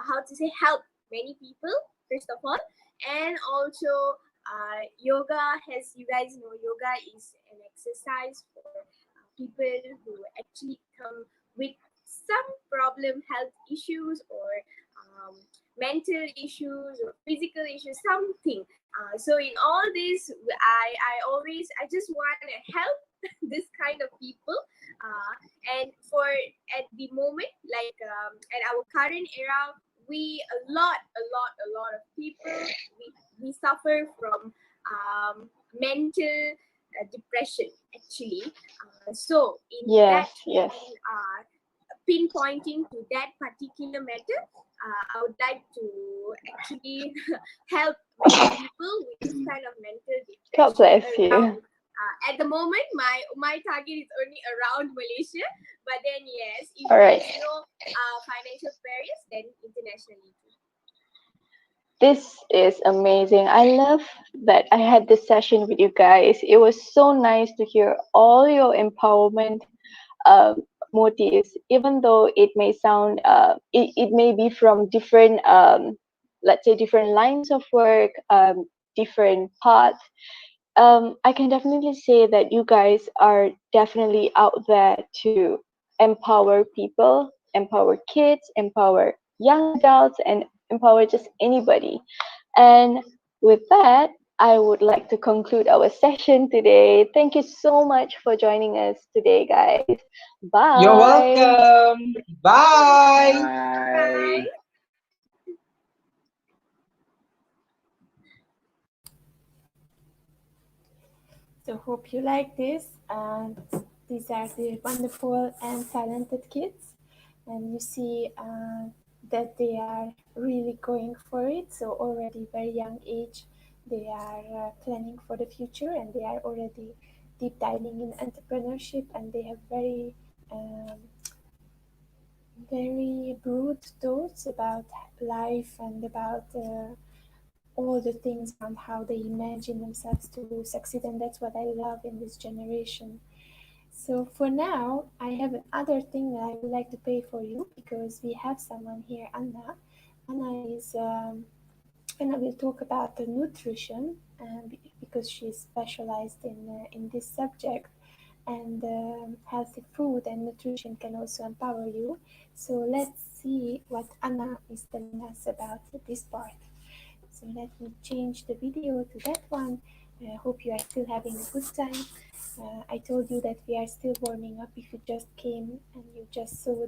how to say help many people first of all, and also yoga, as you guys know, yoga is an exercise for people who actually come with some problem, health issues or mental issues or physical issues, something. So in all this, I just want to help this kind of people. And for at the moment, like at our current era, a lot of people we suffer from mental depression actually. So in Yes, that yes. pinpointing to that particular matter, I would like to actually help many people with this kind of mental depression. God bless you. Around, at the moment, my target is only around Malaysia, but then yes, if All right. there's no financial barriers, then internationally too. This is amazing. I love that I had this session with you guys. It was so nice to hear all your empowerment motives, even though it may sound, it may be from different, let's say, different lines of work, different paths. I can definitely say that you guys are definitely out there to empower people, empower kids, empower young adults, and empower just anybody. And with that, I would like to conclude our session today. Thank you so much for joining us today, guys. Bye. You're welcome. Bye. Bye. So hope you like this. And these are the wonderful and talented kids, and you see that they are really going for it. So already very young age, they are planning for the future, and they are already deep diving in entrepreneurship, and they have very broad thoughts about life and about all the things around how they imagine themselves to succeed, and that's what I love in this generation. So for now, I have another thing that I would like to pay for you, because we have someone here, Anna. Anna is, Anna will talk about the nutrition, because she's specialized in this subject. and healthy food and nutrition can also empower you. So let's see what Anna is telling us about this part. So let me change the video to that one. I hope you are still having a good time. I told you that we are still warming up if you just came and you just saw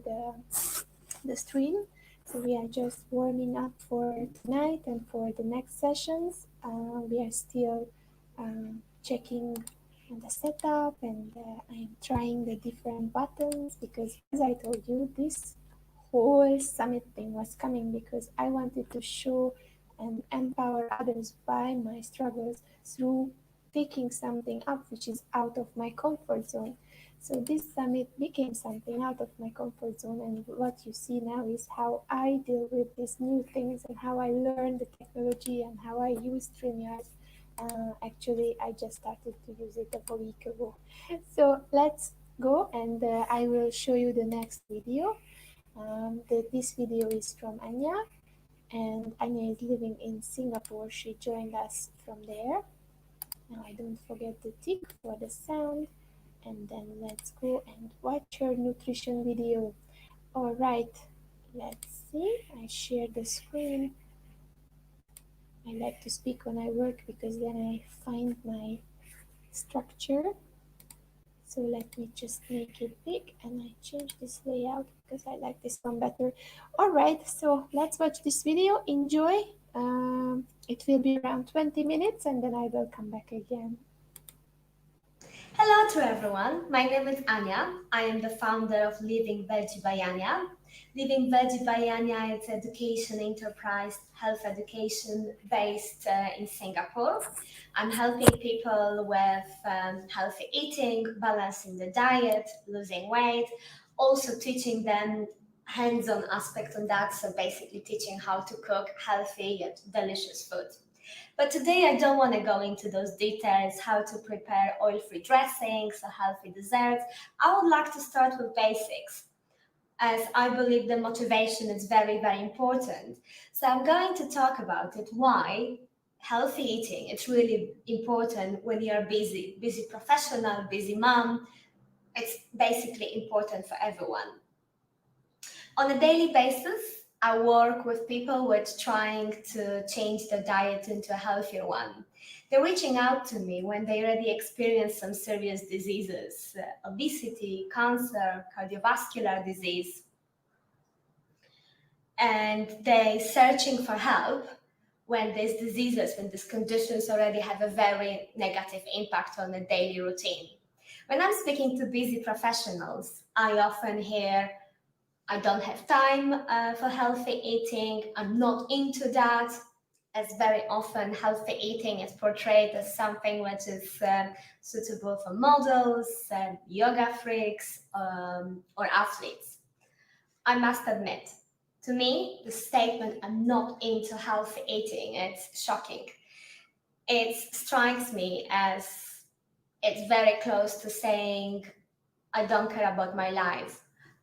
the stream. So we are just warming up for tonight and for the next sessions. We are still checking the setup, and I am trying the different buttons because, as I told you, this whole summit thing was coming because I wanted to show and empower others by my struggles through taking something up which is out of my comfort zone. So this summit became something out of my comfort zone, and what you see now is how I deal with these new things and how I learn the technology and how I use StreamYard. Actually, I just started to use it a week ago. So let's go, and I will show you the next video. This video is from Anya, and Anya is living in Singapore. She joined us from there. Now I don't forget the tick for the sound, and then let's go and watch her nutrition video. All right, let's see. I share the screen. I like to speak when I work because then I find my structure. So let me just make it big, and I change this layout because I like this one better. All right, so let's watch this video. Enjoy. It will be around 20 minutes and then I will come back again. Hello to everyone. My name is Anya. I am the founder of Living Veggie by Anya. Living Veggie by Anya is an education enterprise, health education based in Singapore. I'm helping people with healthy eating, balancing the diet, losing weight, also teaching them hands-on aspect on that, so basically teaching how to cook healthy yet delicious food. But today I don't want to go into those details, how to prepare oil-free dressings or healthy desserts. I would like to start with basics, as I believe the motivation is very, very important. So I'm going to talk about it, why healthy eating is really important when you're busy professional, busy mom. It's basically important for everyone. On a daily basis, I work with people with trying to change their diet into a healthier one. They're reaching out to me when they already experience some serious diseases, obesity, cancer, cardiovascular disease, and they're searching for help when these diseases, when these conditions already have a very negative impact on the daily routine. When I'm speaking to busy professionals, I often hear, I don't have time for healthy eating, I'm not into that, as very often healthy eating is portrayed as something which is suitable for models, yoga freaks, or athletes. I must admit, to me, the statement, I'm not into healthy eating, it's shocking. It strikes me as it's very close to saying, I don't care about my life.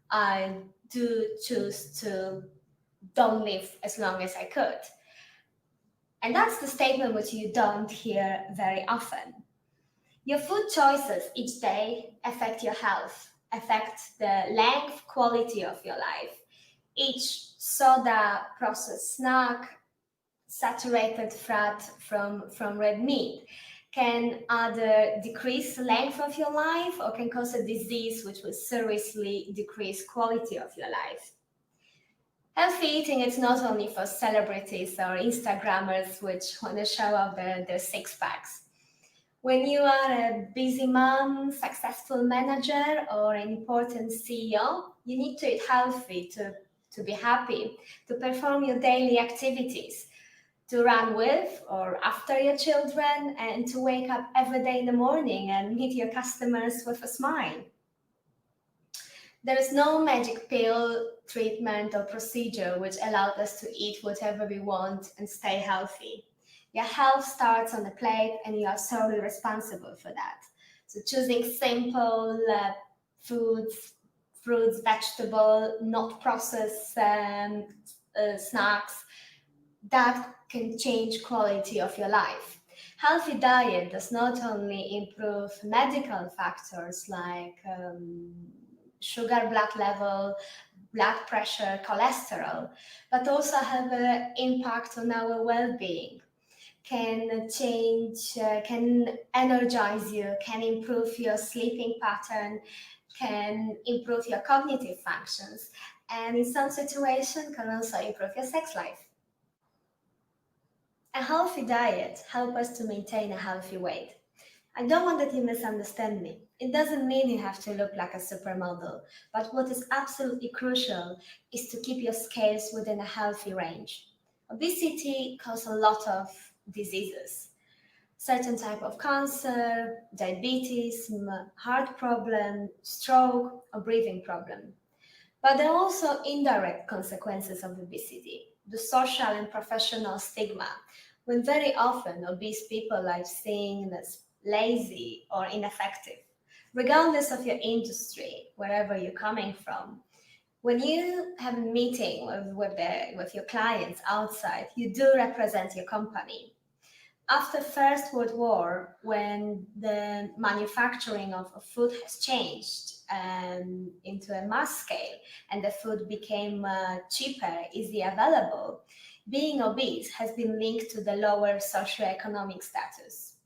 I do choose to don't live as long as I could. And that's the statement which you don't hear very often. Your food choices each day affect your health, affect the length, quality of your life. Each soda, processed snack, saturated fat from red meat can either decrease the length of your life or can cause a disease which will seriously decrease quality of your life. Healthy eating is not only for celebrities or Instagrammers which want to show off their six packs. When you are a busy mom, successful manager, or an important CEO, you need to eat healthy to be happy, to perform your daily activities, to run with or after your children, and to wake up every day in the morning and meet your customers with a smile. There is no magic pill, treatment, or procedure which allows us to eat whatever we want and stay healthy. Your health starts on the plate and you are solely responsible for that. So choosing simple foods, fruits, vegetables, not processed snacks, that can change quality of your life. Healthy diet does not only improve medical factors like sugar, blood level, blood pressure, cholesterol, but also have an impact on our well-being, can change, can energize you, can improve your sleeping pattern, can improve your cognitive functions, and in some situations can also improve your sex life. A healthy diet helps us to maintain a healthy weight. I don't want that you misunderstand me. It doesn't mean you have to look like a supermodel, but what is absolutely crucial is to keep your scales within a healthy range. Obesity causes a lot of diseases. Certain type of cancer, diabetes, heart problem, stroke, or breathing problem. But there are also indirect consequences of obesity, the social and professional stigma, when very often obese people are seen as lazy or ineffective. Regardless of your industry, wherever you're coming from, when you have a meeting with your clients outside, you do represent your company. After First World War, when the manufacturing of food has changed into a mass scale and the food became cheaper, easily available, being obese has been linked to the lower socioeconomic status.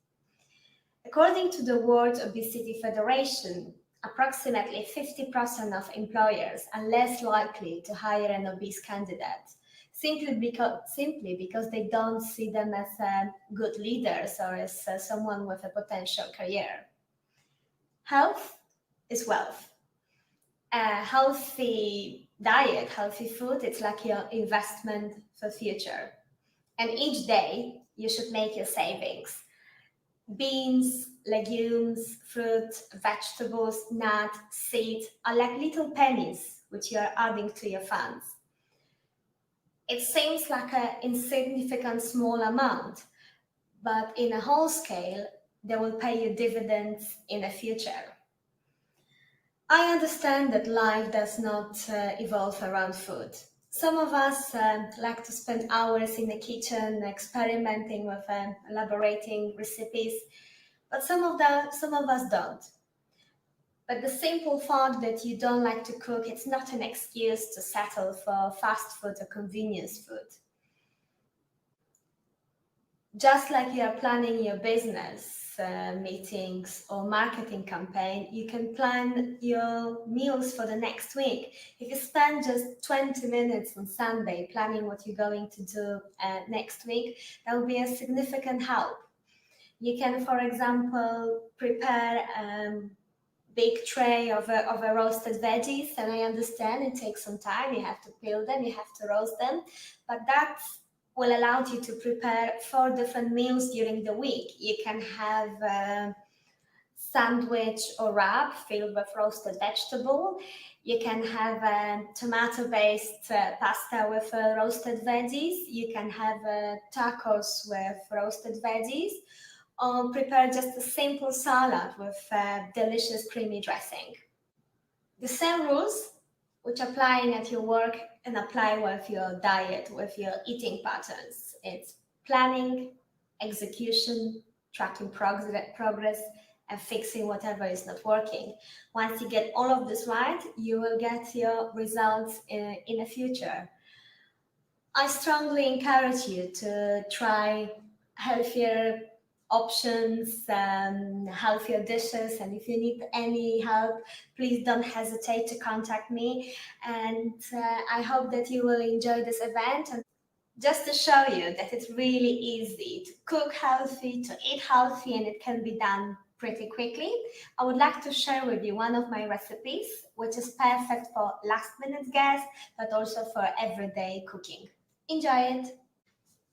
According to the World Obesity Federation, approximately 50% of employers are less likely to hire an obese candidate, simply because they don't see them as good leaders or as someone with a potential career. Health is wealth. A healthy diet, healthy food, it's like your investment for future. And each day you should make your savings. Beans, legumes, fruit, vegetables, nuts, seeds are like little pennies which you are adding to your funds. It seems like an insignificant small amount, but in a whole scale, they will pay you dividends in the future. I understand that life does not evolve around food. Some of us like to spend hours in the kitchen experimenting with elaborating recipes, but some of us don't. But the simple fact that you don't like to cook, it's not an excuse to settle for fast food or convenience food. Just like you are planning your business meetings or marketing campaign, you can plan your meals for the next week. If you spend just 20 minutes on Sunday planning what you're going to do next week, that will be a significant help. You can, for example, prepare big tray of a roasted veggies, and I understand it takes some time. You have to peel them, you have to roast them, but that will allow you to prepare 4 different meals during the week. You can have a sandwich or wrap filled with roasted vegetable. You can have a tomato-based pasta with roasted veggies. You can have tacos with roasted veggies. Or prepare just a simple salad with delicious creamy dressing. The same rules which applying at your work and apply with your diet, with your eating patterns. It's planning, execution, tracking progress, and fixing whatever is not working. Once you get all of this right, you will get your results in the future. I strongly encourage you to try healthier options, healthier dishes, and if you need any help, please don't hesitate to contact me, and I hope that you will enjoy this event. And just to show you that it's really easy to cook healthy, to eat healthy, and it can be done pretty quickly, I would like to share with you one of my recipes, which is perfect for last minute guests, but also for everyday cooking. Enjoy it!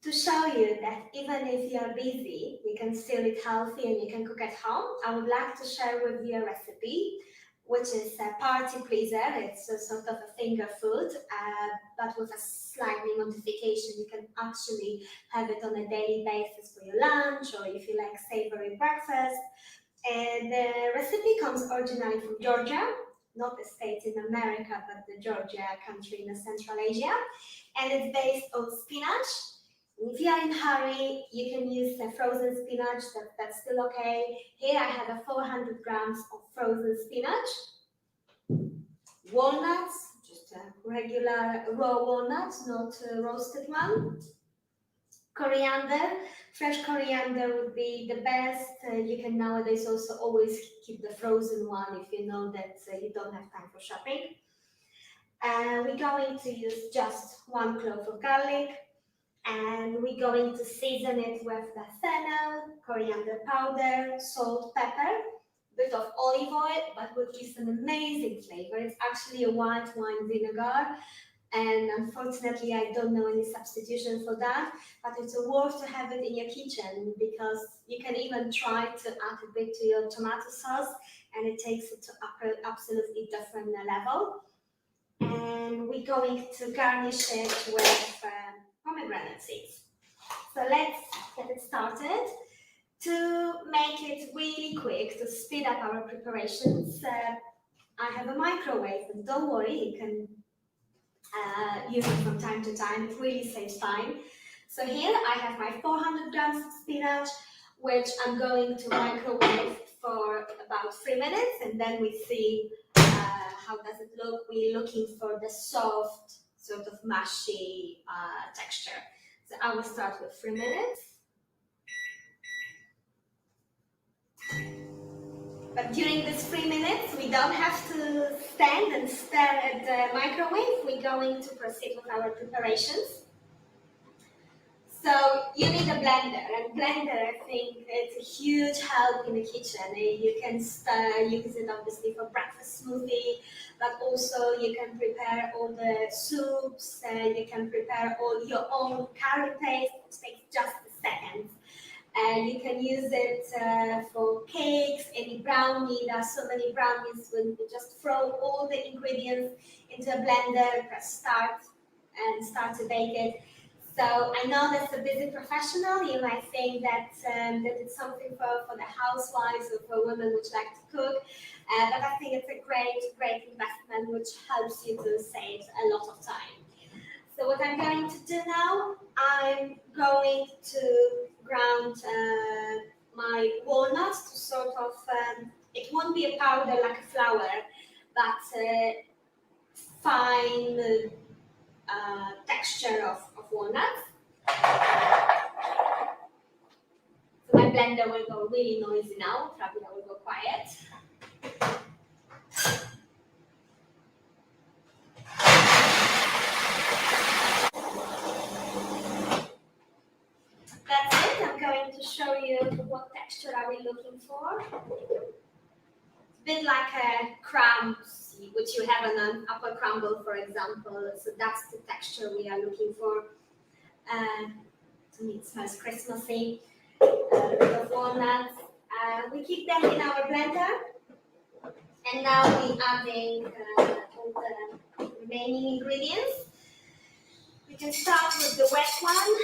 To show you that even if you're busy, you can still eat healthy and you can cook at home, I would like to share with you a recipe, which is a party pleaser. It's a sort of a finger food, but with a slightly modification. You can actually have it on a daily basis for your lunch, or if you like savory breakfast. And the recipe comes originally from Georgia, not the state in America, but the Georgia country in Central Asia. And it's based on spinach, If you are in a hurry, you can use frozen spinach, that's still okay. Here I have 400 grams of frozen spinach, walnuts, just a regular raw walnuts, not a roasted one. Coriander, fresh coriander would be the best. You can nowadays also always keep the frozen one if you know that you don't have time for shopping. We're going to use just 1 clove of garlic, and we're going to season it with the fennel, coriander powder, salt, pepper, bit of olive oil, but will give an amazing flavor. It's actually a white wine vinegar, and unfortunately I don't know any substitution for that, but it's worth to have it in your kitchen because you can even try to add a bit to your tomato sauce and it takes it to absolutely different level. And we're going to garnish it with pomegranate seeds. So let's get it started. To make it really quick, to speed up our preparations, I have a microwave, and don't worry, you can use it from time to time. It really saves time. So here I have my 400 grams of spinach, which I'm going to microwave for about 3 minutes, and then we see how does it look. We're looking for the soft, sort of mushy texture. So I will start with 3 minutes. But during these 3 minutes, we don't have to stand and stare at the microwave. We're going to proceed with our preparations. So you need a blender, and blender, I think, it's a huge help in the kitchen. You can use it obviously for breakfast smoothie, but also you can prepare all the soups. You can prepare all your own curry paste, which takes just a second. And you can use it for cakes, any brownie. There are so many brownies when you just throw all the ingredients into a blender, press start, and start to bake it. So I know that's a busy professional. You might think that that it's something for the housewives or for women which like to cook, but I think it's a great investment which helps you to save a lot of time. So what I'm going to do now, I'm going to ground my walnuts to sort of, it won't be a powder like a flour, but fine texture of walnuts. So my blender will go really noisy now, probably I will go quiet. That's it. I'm going to show you what texture are we looking for. It's a bit like a crumbs, which you have on an apple crumble, for example. So that's the texture we are looking for. To me, it smells Christmassy. A bit of walnuts. We keep them in our blender. And now we're adding all the remaining ingredients. We can start with the wet one,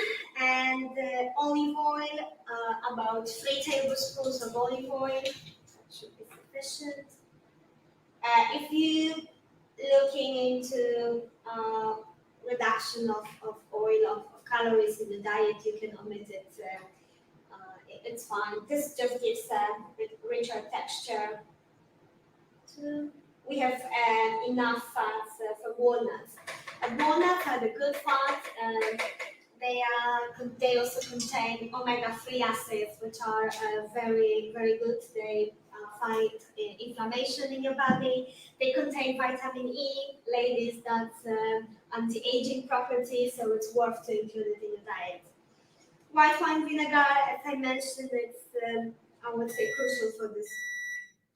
and olive oil, about 3 tablespoons of olive oil. That should be sufficient. If you're looking into reduction of oil, of calories in the diet, you can omit it. It's fine. This just gives a bit richer texture. We have enough fats for walnuts. Walnuts are the good fats, and they also contain omega-3 acids, which are very good. They fight inflammation in your body. They contain vitamin E. Ladies, that's anti-aging properties, so it's worth to include it in your diet. White wine vinegar, as I mentioned, it's I would say crucial for this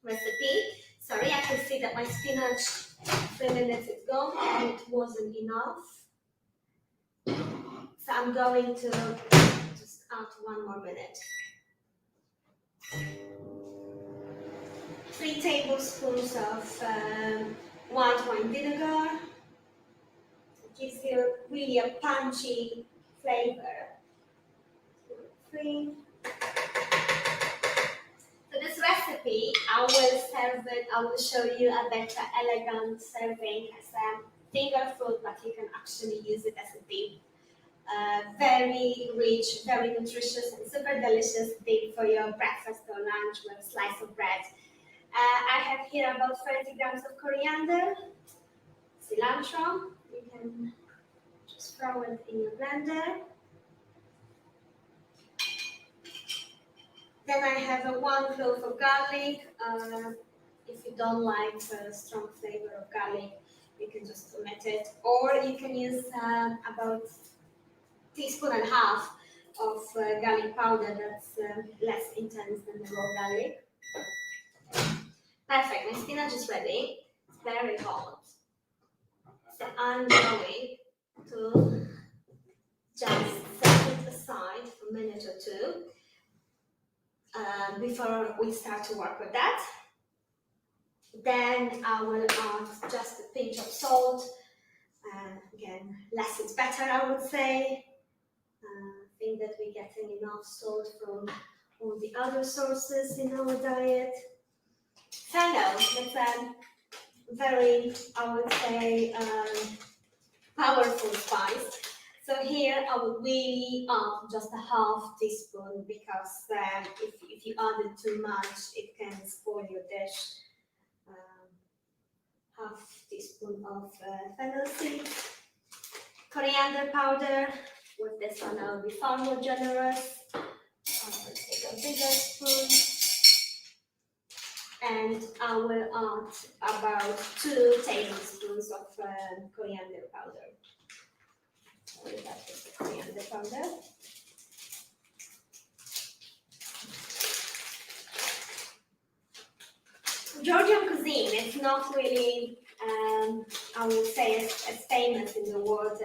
recipe. Sorry, I can see that my spinach 3 minutes is gone and it wasn't enough. So I'm going to just add 1 more minute. 3 tablespoons of white wine vinegar. It gives you really a punchy flavor. 3. For this recipe, I will show you a better elegant serving as a finger food, but you can actually use it as a dip. Very rich, very nutritious, and super delicious thing for your breakfast or lunch with a slice of bread. I have here about 30 grams of coriander, cilantro. You can just throw it in your blender. Then I have a 1 clove of garlic. If you don't like the strong flavor of garlic, you can just omit it, or you can use about teaspoon and a half of garlic powder that's less intense than the raw garlic. Perfect, my spinach is ready. It's very hot. So I'm going to just set it aside for a minute or two before we start to work with that. Then I will add just a pinch of salt. Again, less is better, I would say. I think that we're getting enough salt from all the other sources in our diet. So now, that's a very, I would say, powerful spice. So here I would really add just a half teaspoon, because if you add it too much, it can spoil your dish. Half teaspoon of fennel seeds. Coriander powder. With this one, I'll be far more generous. I will take a bigger spoon. And I will add about 2 tablespoons of coriander powder. So that is the coriander powder. Georgian cuisine is not really, I would say, as famous in the world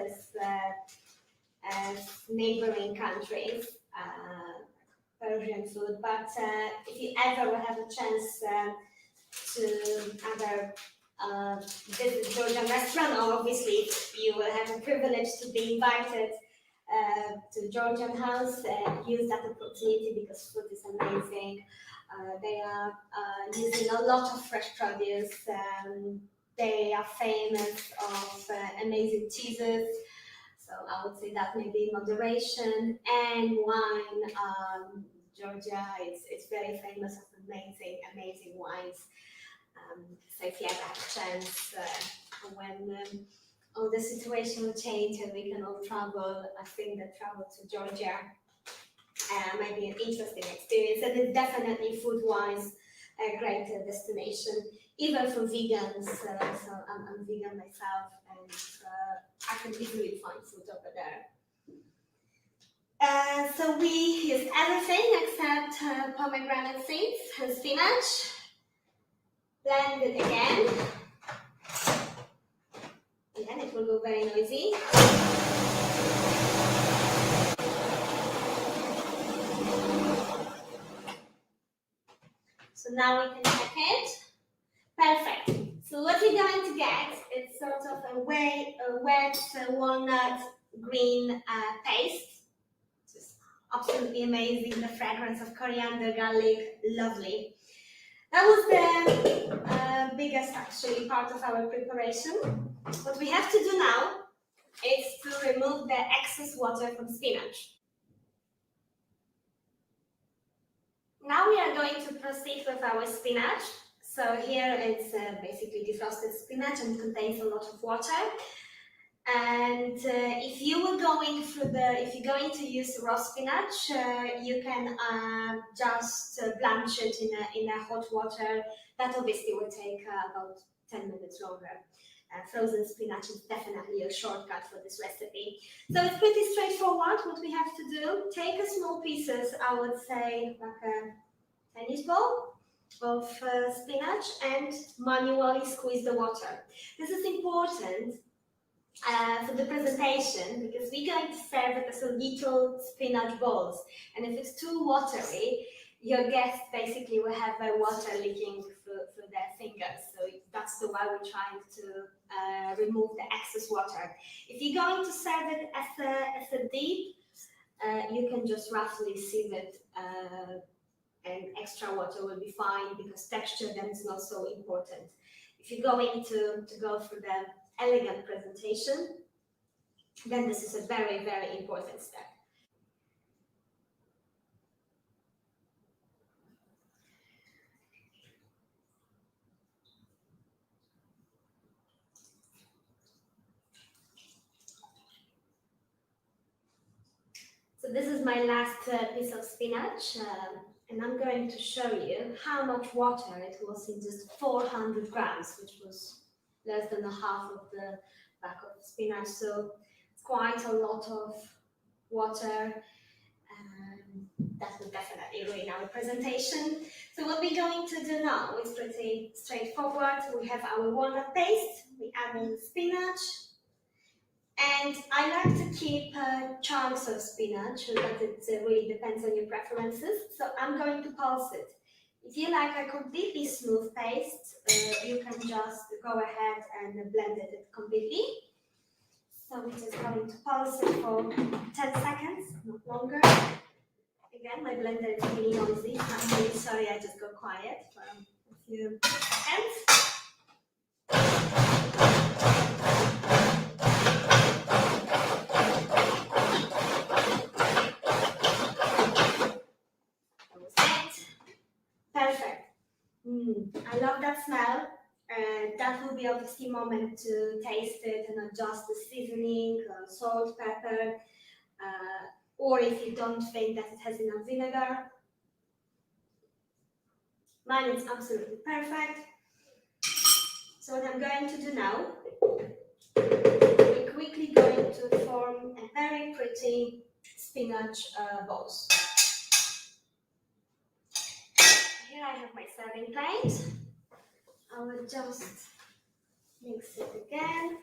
as neighboring countries, Persian food. But if you ever will have a chance to either visit Georgian restaurant, or obviously you will have a privilege to be invited to Georgian house, use that opportunity, because food is amazing. They are using a lot of fresh produce. They are famous of amazing cheeses. So I would say that maybe moderation, and wine. Georgia is very famous of amazing wines. So if you ever have a chance, when all the situation will change and we can all travel, I think that travel to Georgia might be an interesting experience, and it's definitely food-wise a great destination, even for vegans. So I'm vegan myself, and I can easily find food over there. So we use everything except pomegranate seeds and spinach. Blend it again. Again, it will go very noisy. So now we can check it. Perfect. So what you're going to get is sort of a wet walnut green paste. Just absolutely amazing. The fragrance of coriander, garlic, lovely. That was the biggest actually part of our preparation. What we have to do now is to remove the excess water from spinach. Now we are going to proceed with our spinach. So here it's basically defrosted spinach and contains a lot of water. And if you're going to use raw spinach, you can just blanch it in a hot water. That obviously will take about 10 minutes longer. Frozen spinach is definitely a shortcut for this recipe. So it's pretty straightforward. What we have to do, take a small pieces, I would say like a tennis ball of spinach, and manually squeeze the water. This is important for the presentation, because we're going to serve it as a little spinach balls, and if it's too watery, your guests basically will have their water leaking through their fingers. So that's the way we're trying to remove the excess water. If you're going to serve it as a dip, you can just roughly sieve it, and extra water will be fine, because texture then is not so important. If you're going to go for the elegant presentation, then this is a very, very important step. So this is my last piece of spinach, and I'm going to show you how much water it was in just 400 grams, which was less than a half of the back of spinach. So it's quite a lot of water. That will definitely ruin our presentation. So what we're going to do now is pretty straightforward. We have our walnut paste, we add in spinach, and I like to keep chunks of spinach, but it really depends on your preferences. So I'm going to pulse it. If you like a completely smooth paste, you can just go ahead and blend it completely. So we're just going to pulse it for 10 seconds, not longer. Again, my blender is really noisy. I'm really sorry, I just got quiet for a few seconds. That was it. Perfect. I love that smell. That will be obviously moment to taste it and adjust the seasoning, salt, pepper, or if you don't think that it has enough vinegar. Mine is absolutely perfect. So what I'm going to do now, we're quickly going to form a very pretty spinach balls. Here I have my serving plate. I will just mix it again.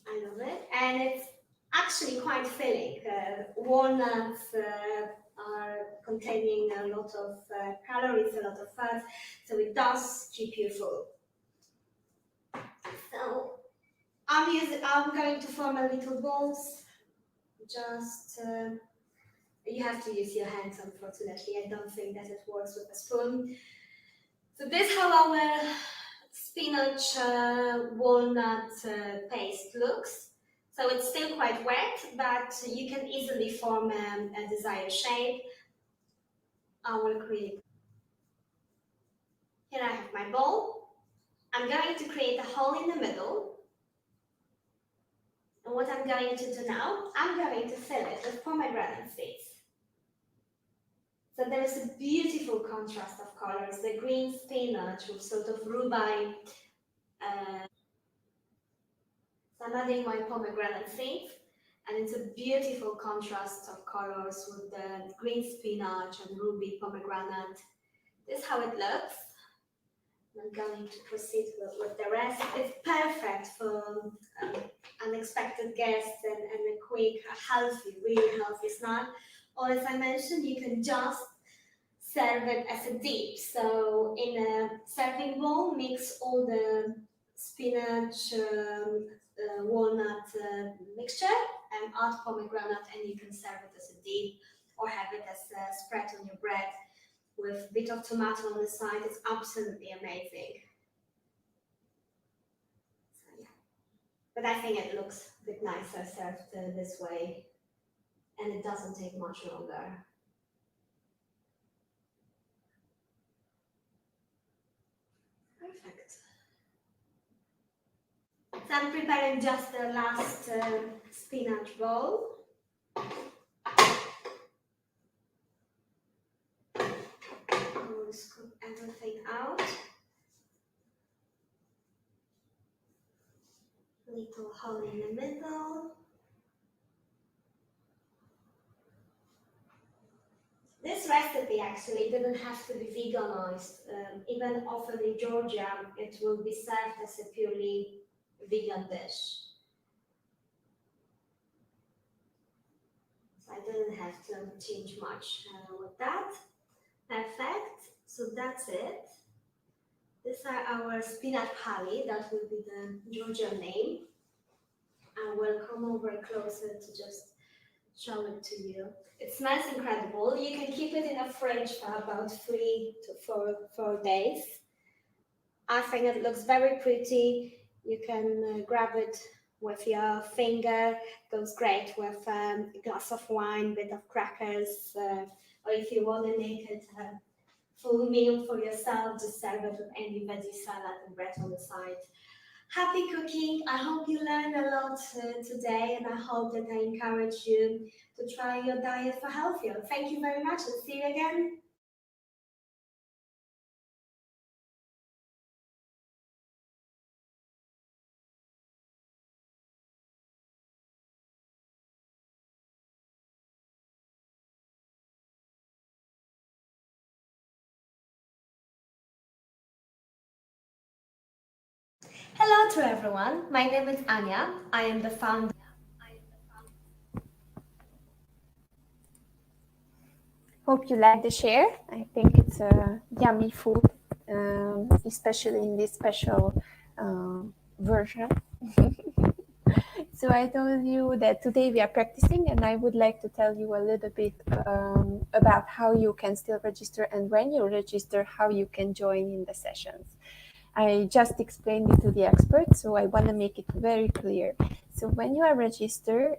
I love it, and it's actually quite filling. Walnuts are containing a lot of calories, a lot of fat, so it does keep you full. So I'm going to form a little balls. Just you have to use your hands, unfortunately. I don't think that it works with a spoon. So this is how our spinach walnut paste looks. So it's still quite wet, but you can easily form a desired shape. I will create. Here I have my bowl. I'm going to create a hole in the middle. And what I'm going to do now, I'm going to fill it with pomegranate seeds. So there is a beautiful contrast of colors, the green spinach with sort of rhubarb. So I'm adding my pomegranate seeds, and it's a beautiful contrast of colors with the green spinach and ruby pomegranate. This is how it looks. I'm going to proceed with the rest. It's perfect for unexpected guests and a quick, healthy, really healthy snack. Or as I mentioned, you can just serve it as a dip. So in a serving bowl, mix all the spinach, walnut mixture and add pomegranate, and you can serve it as a dip or have it as a spread on your bread with a bit of tomato on the side. It's absolutely amazing. So yeah, but I think it looks a bit nicer served this way, and it doesn't take much longer. Perfect. So I'm preparing just the last spinach bowl. I will scoop everything out. Little hole in the middle. This recipe actually didn't have to be veganized. Even often in Georgia, it will be served as a purely vegan dish. So I didn't have to change much with that. Perfect. So that's it. These are our spinach pali. That will be the Georgian name. I will come over closer to just show it to you. It smells incredible. You can keep it in a fridge for about 3 to 4 days. I think it looks very pretty. You can grab it with your finger, goes great with a glass of wine, bit of crackers, or if you want to make it a full meal for yourself, just serve it with any veggie salad and bread on the side. Happy cooking. I hope you learned a lot today, and I hope that I encourage you to try your diet for healthier. Thank you very much, and see you again. Hello to everyone. My name is Anya. I am the founder. Hope you like the share. I think it's a yummy food, especially in this special version. So I told you that today we are practicing, and I would like to tell you a little bit about how you can still register, and when you register, how you can join in the sessions. I just explained it to the experts, so I want to make it very clear. So when you are registered,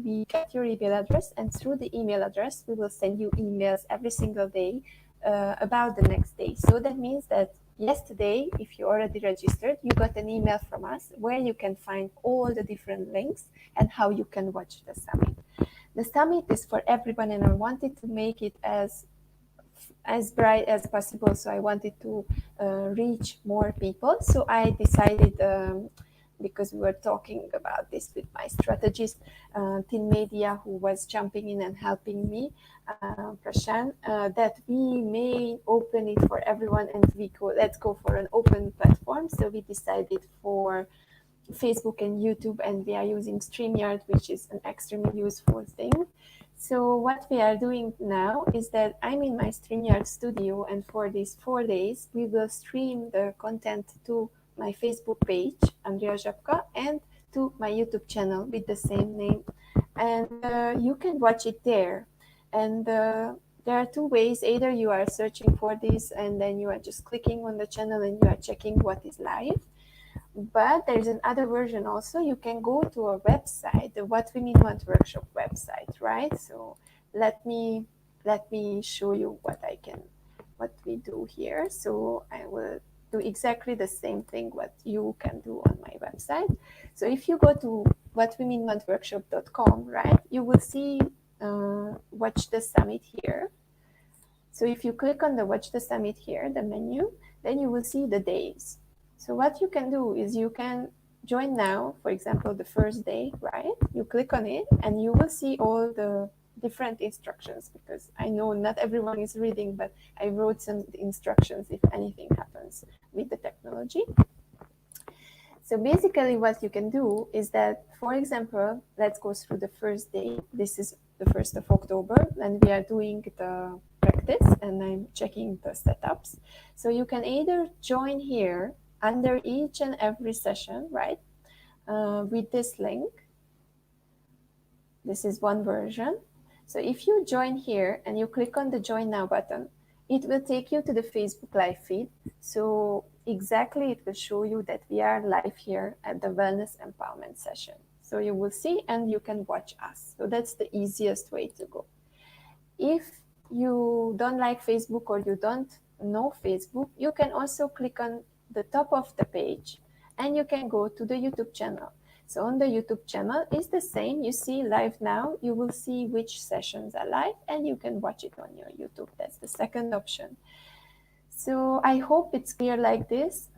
we get your email address, and through the email address, we will send you emails every single day about the next day. So that means that yesterday, if you already registered, you got an email from us where you can find all the different links and how you can watch the summit. The summit is for everyone, and I wanted to make it as bright as possible, so I wanted to reach more people. So I decided, because we were talking about this with my strategist, Tin Media, who was jumping in and helping me, Prashant, that we may open it for everyone, and let's go for an open platform. So we decided for Facebook and YouTube, and we are using StreamYard, which is an extremely useful thing. So what we are doing now is that I'm in my StreamYard studio, and for these 4 days, we will stream the content to my Facebook page, Andrea Żabka, and to my YouTube channel with the same name. And you can watch it there. And there are two ways. Either you are searching for this, and then you are just clicking on the channel and you are checking what is live. But there's another version also. You can go to a website, the What We Mean What Workshop website, right? So let me show you what we do here. So I will do exactly the same thing what you can do on my website. So if you go to whatwemeanwhatworkshop.com, right, you will see Watch the Summit here. So if you click on the Watch the Summit here, the menu, then you will see the days. So what you can do is you can join now, for example, the first day, right? You click on it and you will see all the different instructions, because I know not everyone is reading, but I wrote some instructions if anything happens with the technology. So basically what you can do is that, for example, let's go through the first day. This is the 1st of October, and we are doing the practice, and I'm checking the setups. So you can either join here under each and every session, right, with this link. This is one version. So if you join here and you click on the Join Now button, it will take you to the Facebook Live feed. So exactly, it will show you that we are live here at the Wellness Empowerment session. So you will see and you can watch us. So that's the easiest way to go. If you don't like Facebook or you don't know Facebook, you can also click on the top of the page and you can go to the YouTube channel. So on the YouTube channel is the same. You see live now, you will see which sessions are live and you can watch it on your YouTube. That's the second option. So I hope it's clear like this.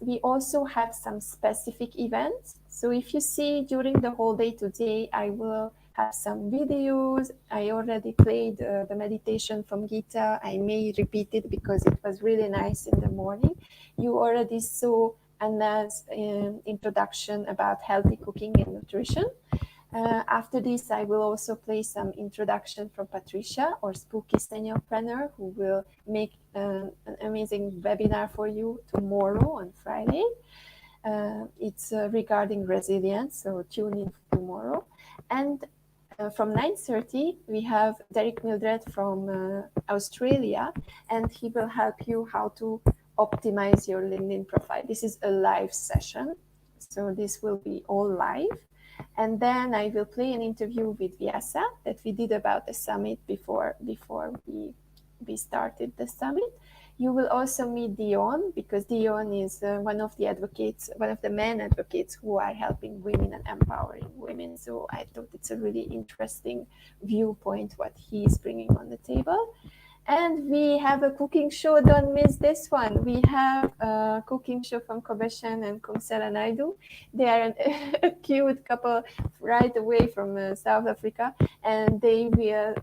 We also have some specific events. So if you see during the whole day today, I will have some videos. I already played the meditation from Geeta. I may repeat it because it was really nice in the morning. You already saw Anna's introduction about healthy cooking and nutrition. After this, I will also play some introduction from Patricia, or Spooky Seniorpreneur, who will make an amazing webinar for you tomorrow on Friday. It's regarding resilience, so tune in tomorrow. And from 9:30, we have Derek Mildred from Australia, and he will help you how to optimize your LinkedIn profile. This is a live session, so this will be all live. And then I will play an interview with Vyasa that we did about the summit before we started the summit. You will also meet Dion, because Dion is one of the advocates, one of the men advocates who are helping women and empowering women. So I thought it's a really interesting viewpoint what he's bringing on the table. And we have a cooking show. Don't miss this one. We have a cooking show from Kobeshan and Kumsela Naidu. They are a cute couple right away from South Africa, and they will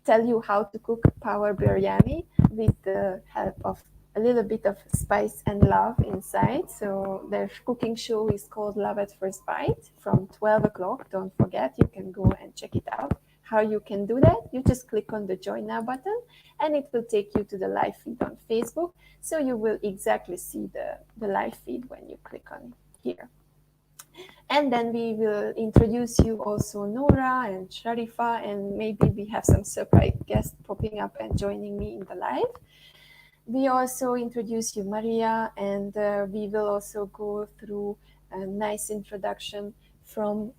tell you how to cook power biryani with the help of a little bit of spice and love inside. So their cooking show is called Love at First Bite from 12 o'clock. Don't forget, you can go and check it out. How you can do that? You just click on the Join Now button and it will take you to the live feed on Facebook. So you will exactly see the live feed when you click on here. And then we will introduce you also Nora and Sharifa, and maybe we have some surprise guests popping up and joining me in the live. We also introduce you Maria, and we will also go through a nice introduction from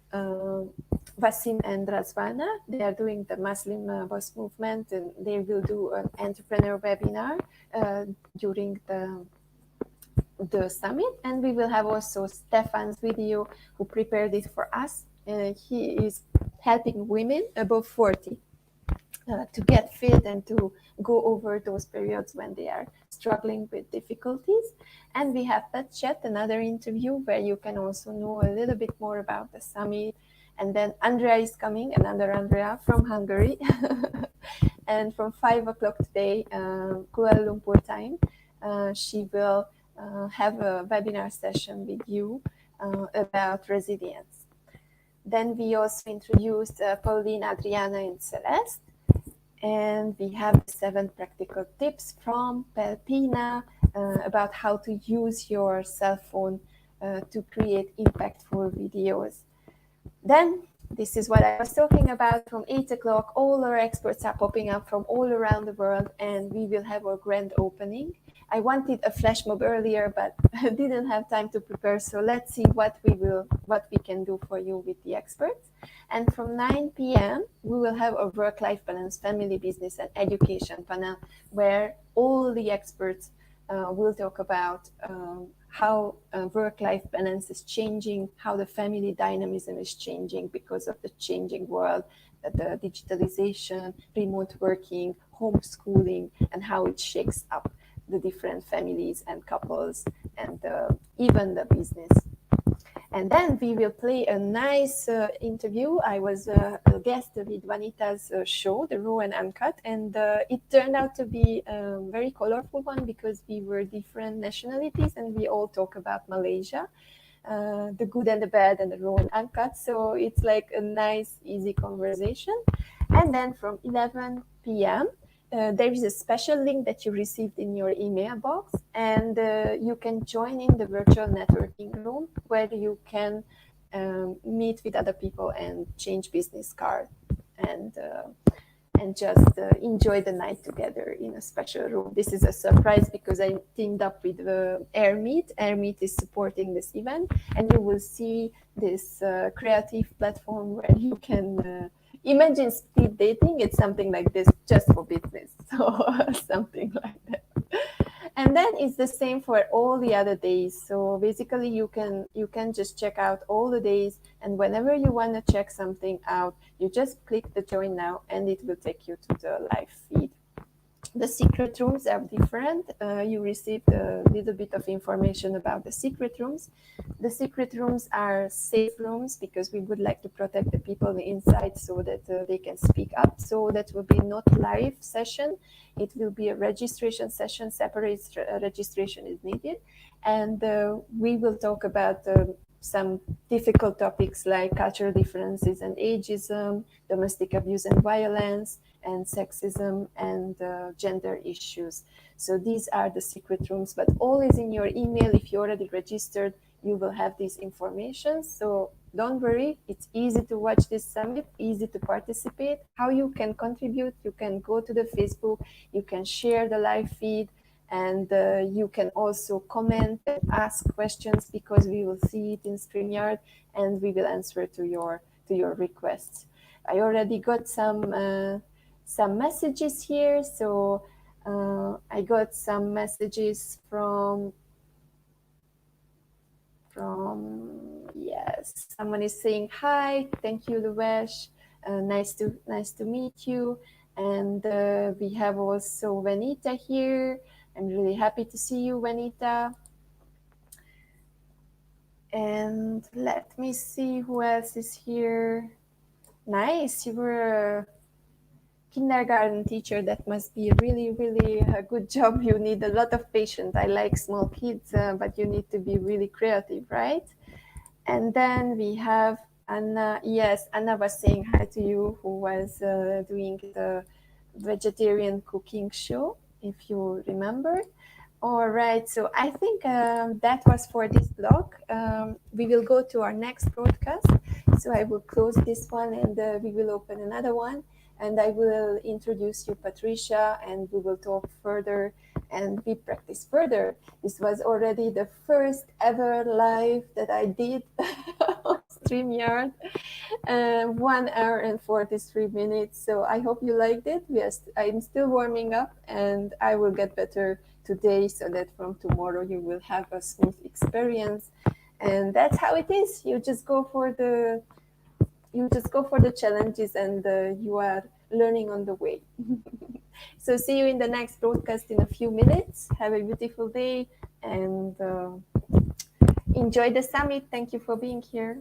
Wasim and Razwana. They are doing the Muslim Boss Movement, and they will do an entrepreneur webinar during the summit. And we will have also Stefan's video who prepared it for us. He is helping women above 40 to get fit and to go over those periods when they are struggling with difficulties. And we have Pet Chat, another interview where you can also know a little bit more about the summit. And then Andrea is coming, another Andrea from Hungary. And from 5 o'clock today, Kuala Lumpur time, she will have a webinar session with you about resilience. Then we also introduced Pauline, Adriana, and Celeste. And we have 7 practical tips from Pelpina about how to use your cell phone to create impactful videos. Then, this is what I was talking about. From 8 o'clock, all our experts are popping up from all around the world, and we will have our grand opening. I wanted a flash mob earlier, but I didn't have time to prepare. So let's see what we can do for you with the experts. And from 9 p.m., we will have a work-life balance, family, business, and education panel, where all the experts will talk about how work-life balance is changing, how the family dynamism is changing because of the changing world, the digitalization, remote working, homeschooling, and how it shakes up the different families and couples and even the business. And then we will play a nice interview. I was a guest with Vanita's show, the Raw and Uncut, and it turned out to be a very colorful one because we were different nationalities and we all talk about Malaysia, the good and the bad and the Raw and Uncut. So it's like a nice, easy conversation. And then from 11 p.m., there is a special link that you received in your email box, and you can join in the virtual networking room where you can meet with other people and change business cards and just enjoy the night together in a special room. This is a surprise because I teamed up with AirMeet. AirMeet is supporting this event, and you will see this creative platform where you can imagine speed dating. It's something like this just for business, so something like that. And then it's the same for all the other days. So basically you can just check out all the days, and whenever you want to check something out, you just click the join now and it will take you to the live feed. The secret rooms are different. You received a little bit of information about the secret rooms. The secret rooms are safe rooms because we would like to protect the people inside so that they can speak up. So that will be not live session. It will be a registration session. Separate registration is needed. And we will talk about some difficult topics like cultural differences and ageism, domestic abuse and violence, and sexism and gender issues. So these are the secret rooms, but all is in your email. If you already registered, you will have this information. So don't worry, it's easy to watch this summit, easy to participate. How you can contribute, you can go to the Facebook, you can share the live feed, And you can also comment and ask questions, because we will see it in StreamYard and we will answer to your requests. I already got some messages here. So I got some messages from yes, someone is saying hi. Thank you, Luvesh. Nice to meet you. And we have also Vanita here. I'm really happy to see you, Vanita. And let me see who else is here. Nice, you were a kindergarten teacher. That must be really, really a good job. You need a lot of patience. I like small kids, but you need to be really creative, right? And then we have Anna. Yes, Anna was saying hi to you, who was doing the vegetarian cooking show, if you remember. All right, so I think that was for this blog. We will go to our next broadcast. So I will close this one and we will open another one. And I will introduce you, Patricia, and we will talk further and we practice further. This was already the first ever live that I did on StreamYard. 1 hour and 43 minutes. So I hope you liked it. Yes, I'm still warming up and I will get better today so that from tomorrow you will have a smooth experience. And that's how it is. You just go for the challenges and you are learning on the way. So see you in the next broadcast in a few minutes. Have a beautiful day and enjoy the summit. Thank you for being here.